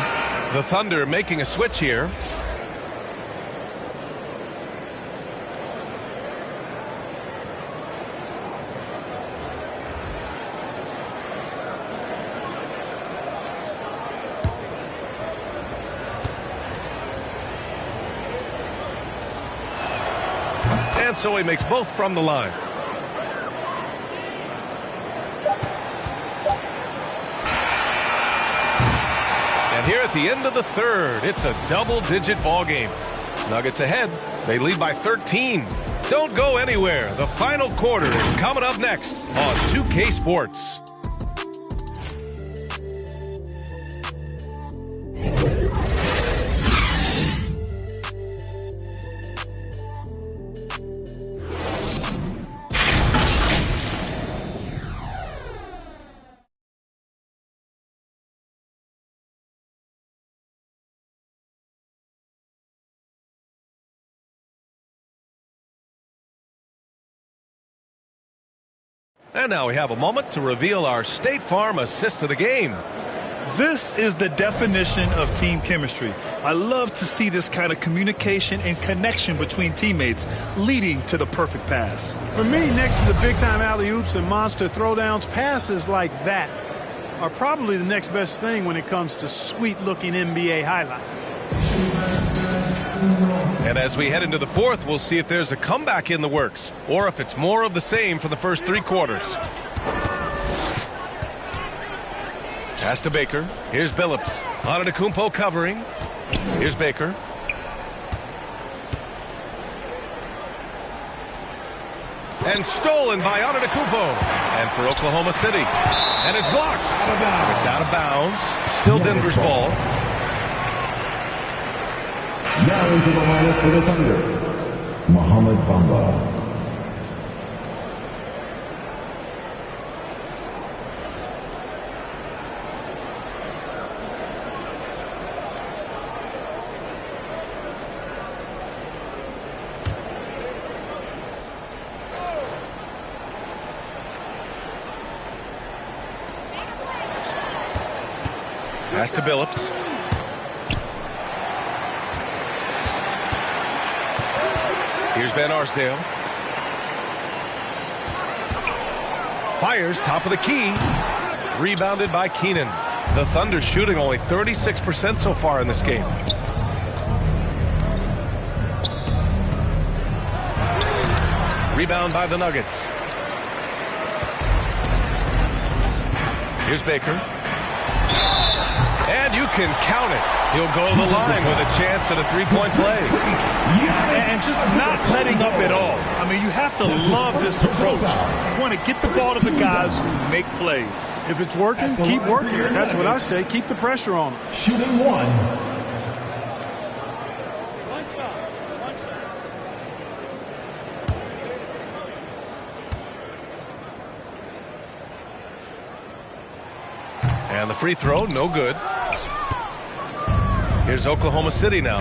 The Thunder making a switch here. And so he makes both from the line. And here at the end of the third, it's a double-digit ball game. Nuggets ahead. They lead by 13. Don't go anywhere. The final quarter is coming up next on 2K Sports. And now we have a moment to reveal our State Farm assist of the game. This is the definition of team chemistry. I love to see this kind of communication and connection between teammates leading to the perfect pass. For me, next to the big-time alley-oops and monster throwdowns, passes like that are probably the next best thing when it comes to sweet-looking NBA highlights. And as we head into the fourth, we'll see if there's a comeback in the works or if it's more of the same for the first 3 quarters. Pass to Baker. Here's Billups. Antetokounmpo covering. Here's Baker. And stolen by Antetokounmpo. And for Oklahoma City. And is blocked. It's out of bounds. Still Denver's ball. Now into the lineup for the Thunder, Mohamed Bamba. Pass to Billups. Here's Van Arsdale. Fires top of the key. Rebounded by Keenan. The Thunder shooting only 36% so far in this game. Rebound by the Nuggets. Here's Baker. And you can count it. He'll go to the line with a chance at a three-point play. And just not letting up at all. I mean, you have to love this approach. You want to get the ball to the guys who make plays. If it's working, keep working. That's what I say. Keep the pressure on them. Shooting one. And the free throw, no good. Here's Oklahoma City now,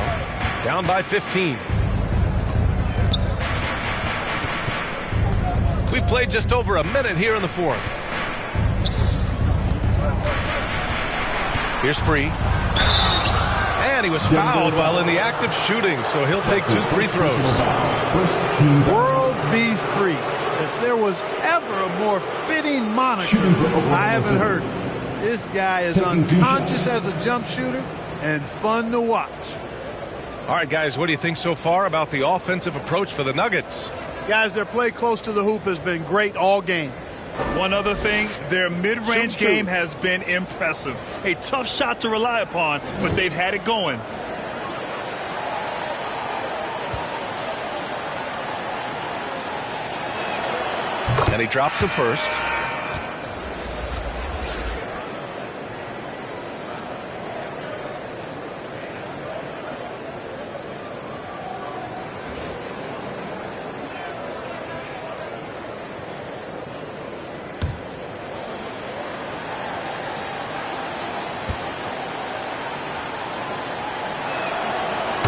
down by 15. We played just over a minute here in the fourth. Here's Free. And he was fouled while in the act of shooting, so he'll take 2 free throws. World be free. If there was ever a more fitting moniker, I haven't heard it. This guy is unconscious as a jump shooter and fun to watch. All right, guys, what do you think so far about the offensive approach for the Nuggets? Guys, their play close to the hoop has been great all game. One other thing, their mid-range game has been impressive. A tough shot to rely upon, but they've had it going. And he drops the first.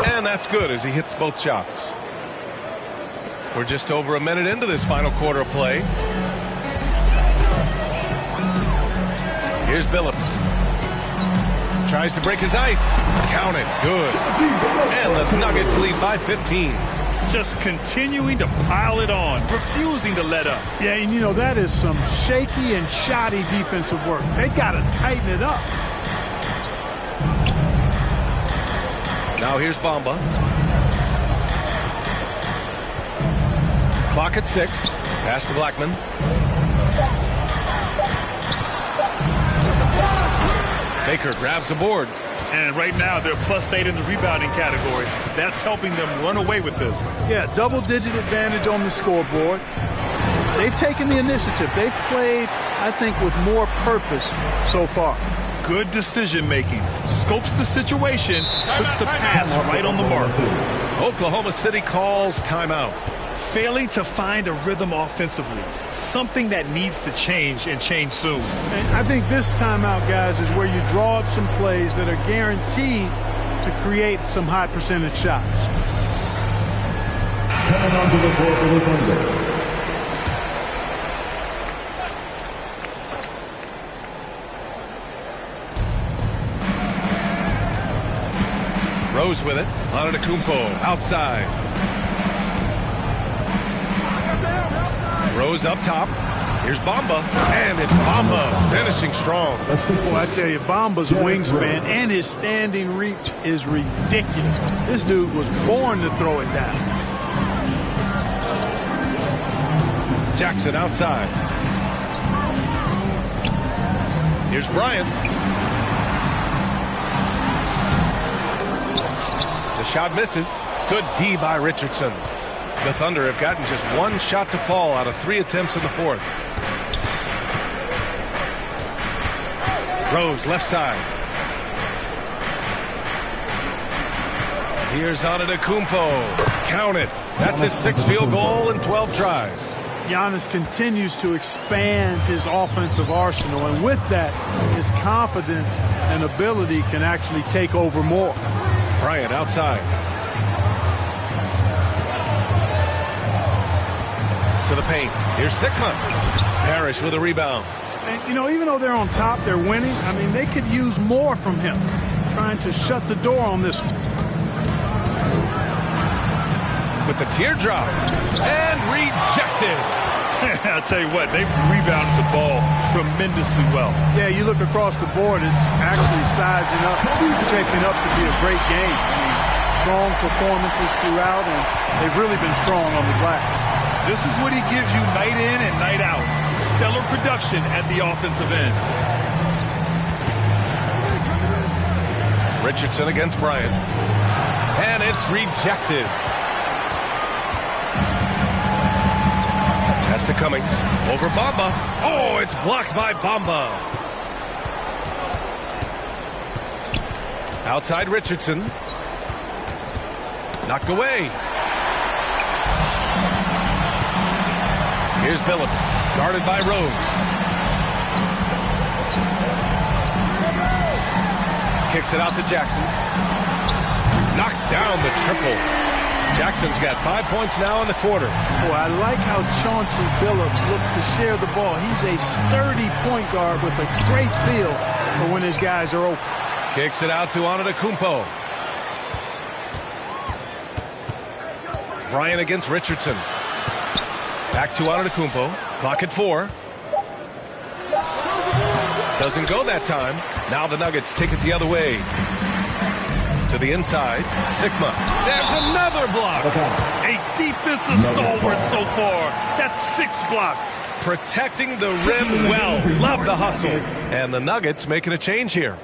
And that's good as he hits both shots. We're just over a minute into this final quarter of play. Here's Billups. Tries to break his ice. Count it. Good. And the Nuggets lead by 15. Just continuing to pile it on, refusing to let up. Yeah, and you know, that is some shaky and shoddy defensive work. They got to tighten it up. Now here's Bamba. Clock at 6. Pass to Blackman. Baker grabs the board. And right now they're +8 in the rebounding category. That's helping them run away with this. Yeah, double-digit advantage on the scoreboard. They've taken the initiative. They've played, I think, with more purpose so far. Good decision-making. Scopes the situation, puts the pass right on the mark. Oklahoma City calls timeout. Failing to find a rhythm offensively. Something that needs to change and change soon. And I think this timeout, guys, is where you draw up some plays that are guaranteed to create some high percentage shots. Coming onto the court for the Thunder. Rose with it. Antetokounmpo outside. Rose up top. Here's Bamba. And it's Bamba finishing strong. Boy, I tell you, Bamba's wingspan and his standing reach is ridiculous. This dude was born to throw it down. Jackson outside. Here's Bryant. The shot misses. Good D by Richardson. The Thunder have gotten just 1 shot to fall out of 3 attempts in the fourth. Rose left side. Here's Antetokounmpo. Count it. That's his 6th field goal in 12 tries. Giannis continues to expand his offensive arsenal, and with that, his confidence and ability can actually take over more. Bryant outside. To the paint. Here's Sigma. Parrish with a rebound. And, you know, even though they're on top, they're winning. I mean, they could use more from him, trying to shut the door on this one. With the teardrop. And rejected. I'll tell you what, they've rebounded the ball tremendously well. Yeah, you look across the board, it's actually sizing up, shaping up to be a great game. I mean, strong performances throughout, and they've really been strong on the glass. This is what he gives you night in and night out. Stellar production at the offensive end. Richardson against Bryant. And it's rejected. Pass to Cummings. Over Bamba. Oh, it's blocked by Bamba. Outside Richardson. Knocked away. Here's Billups. Guarded by Rose. Kicks it out to Jackson. Knocks down the triple. Jackson's got 5 points now in the quarter. Boy, I like how Chauncey Billups looks to share the ball. He's a sturdy point guard with a great feel for when his guys are open. Kicks it out to Antetokounmpo. Bryant against Richardson. Back to Antetokounmpo. Clock at 4. Doesn't go that time. Now the Nuggets take it the other way. To the inside. Sigma. There's another block. A defensive stalwart so far. That's 6 blocks. Protecting the rim well. Love the hustle. And the Nuggets making a change here.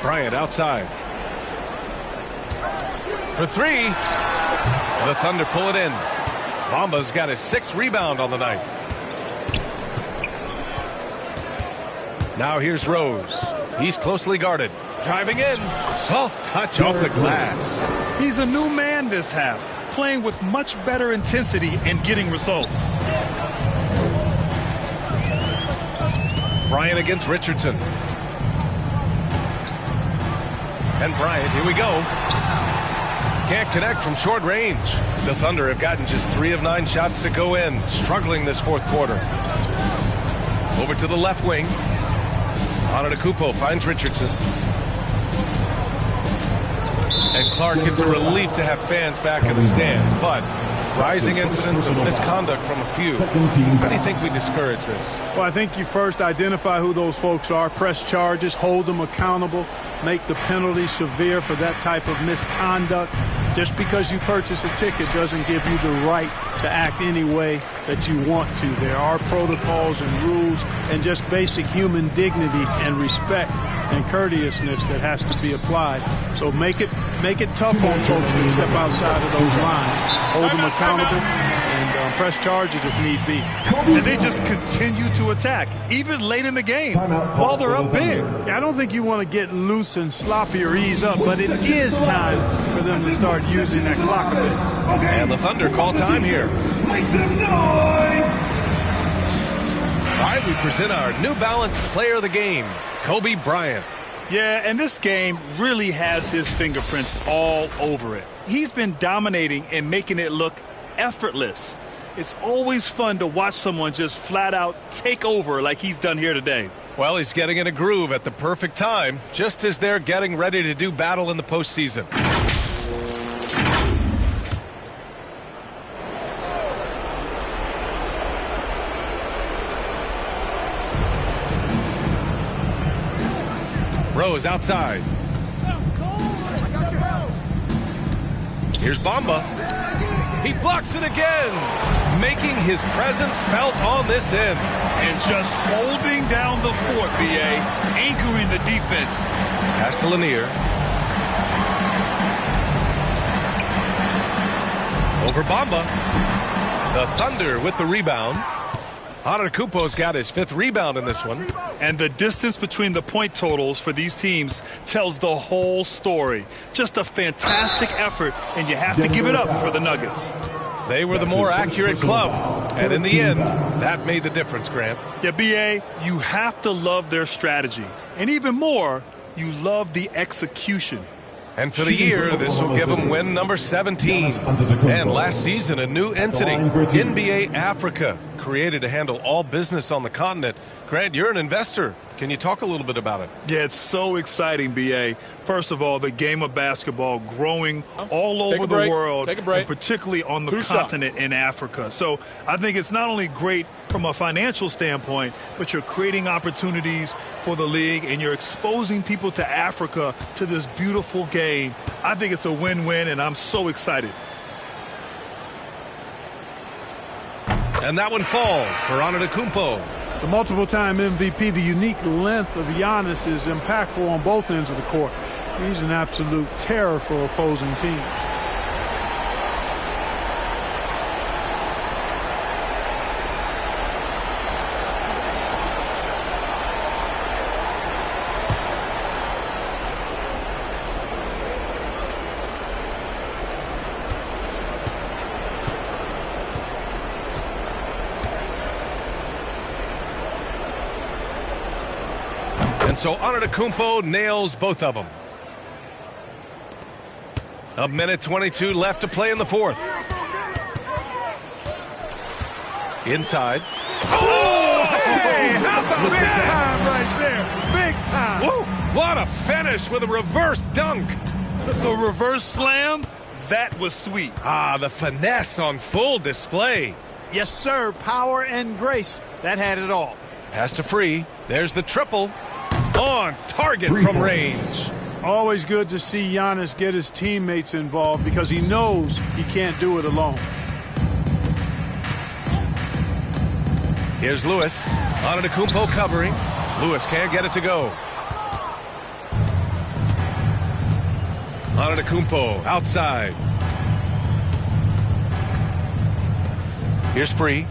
Bryant outside. For 3. The Thunder pull it in. Bamba's got his 6th rebound on the night. Now here's Rose. He's closely guarded. Driving in. Soft touch off the glass. He's a new man this half, playing with much better intensity and getting results. Bryant against Richardson. And Bryant, here we go. Can't connect from short range. The Thunder have gotten just 3 of 9 shots to go in. Struggling this 4th quarter. Over to the left wing. Antetokounmpo finds Richardson. And Clark gets a relief to have fans back in the stands. But rising incidents of misconduct from a few. How do you think we discourage this? Well, I think you first identify who those folks are, press charges, hold them accountable, make the penalty severe for that type of misconduct. Just because you purchase a ticket doesn't give you the right to act any way that you want to. There are protocols and rules and just basic human dignity and respect and courteousness that has to be applied. So make it tough on folks that step outside of those lines. Hold them accountable and press charges if need be. And they just continue to attack, even late in the game, while they're up big. I don't think you want to get loose and sloppy or ease up, but it is time for them to start using that clock a bit. And the Thunder call time here. Make some noise! All right, we present our New Balance Player of the Game, Kobe Bryant. Yeah, and this game really has his fingerprints all over it. He's been dominating and making it look effortless. It's always fun to watch someone just flat out take over like he's done here today. Well, he's getting in a groove at the perfect time, just as they're getting ready to do battle in the postseason. Rose outside. Here's Bamba. He blocks it again, making his presence felt on this end. And just holding down the fort, B.A., anchoring the defense. Pass to Lanier. Over Bamba. The Thunder with the rebound. Antetokounmpo's got his 5th rebound in this one. And the distance between the point totals for these teams tells the whole story. Just a fantastic effort, and you have to give it up for the Nuggets. They were the more accurate club, and in the end, that made the difference, Grant. Yeah, B.A., you have to love their strategy. And even more, you love the execution. And for the year, this will give them win number 17. And last season, a new entity, NBA Africa, created to handle all business on the continent. Grant, you're an investor. Can you talk a little bit about it? Yeah, it's so exciting, B.A. First of all, the game of basketball growing all over the world, and particularly on the continent in Africa. So I think it's not only great from a financial standpoint, but you're creating opportunities for the league, and you're exposing people to Africa, to this beautiful game. I think it's a win-win, and I'm so excited. And that one falls for Antetokounmpo. The multiple-time MVP, the unique length of Giannis is impactful on both ends of the court. He's an absolute terror for opposing teams. And so Antetokounmpo nails both of them. A minute 22 left to play in the fourth. Inside. Oh, hey, how about big time right there? Big time. Woo, what a finish with a reverse dunk. The reverse slam, that was sweet. Ah, the finesse on full display. Yes, sir. Power and grace. That had it all. Pass to Free. There's the triple. On target from range. Always good to see Giannis get his teammates involved because he knows he can't do it alone. Here's Lewis. Antetokounmpo covering. Lewis can't get it to go. Antetokounmpo outside. Here's Free.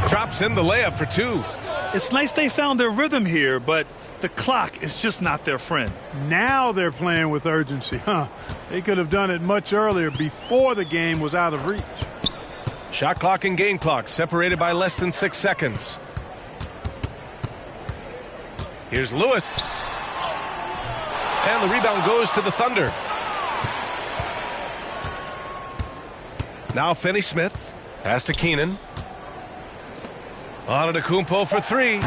Drops in the layup for two. It's nice they found their rhythm here, but the clock is just not their friend. Now they're playing with urgency, huh? They could have done it much earlier before the game was out of reach. Shot clock and game clock separated by less than 6 seconds. Here's Lewis. And the rebound goes to the Thunder. Now Finney-Smith. Pass to Keenan. Antetokounmpo for three.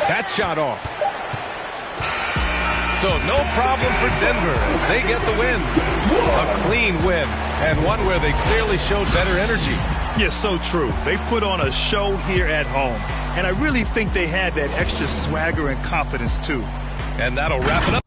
That shot off. So no problem for Denver as they get the win. A clean win, and one where they clearly showed better energy. Yes, so true. They put on a show here at home, and I really think they had that extra swagger and confidence too. And that'll wrap it up.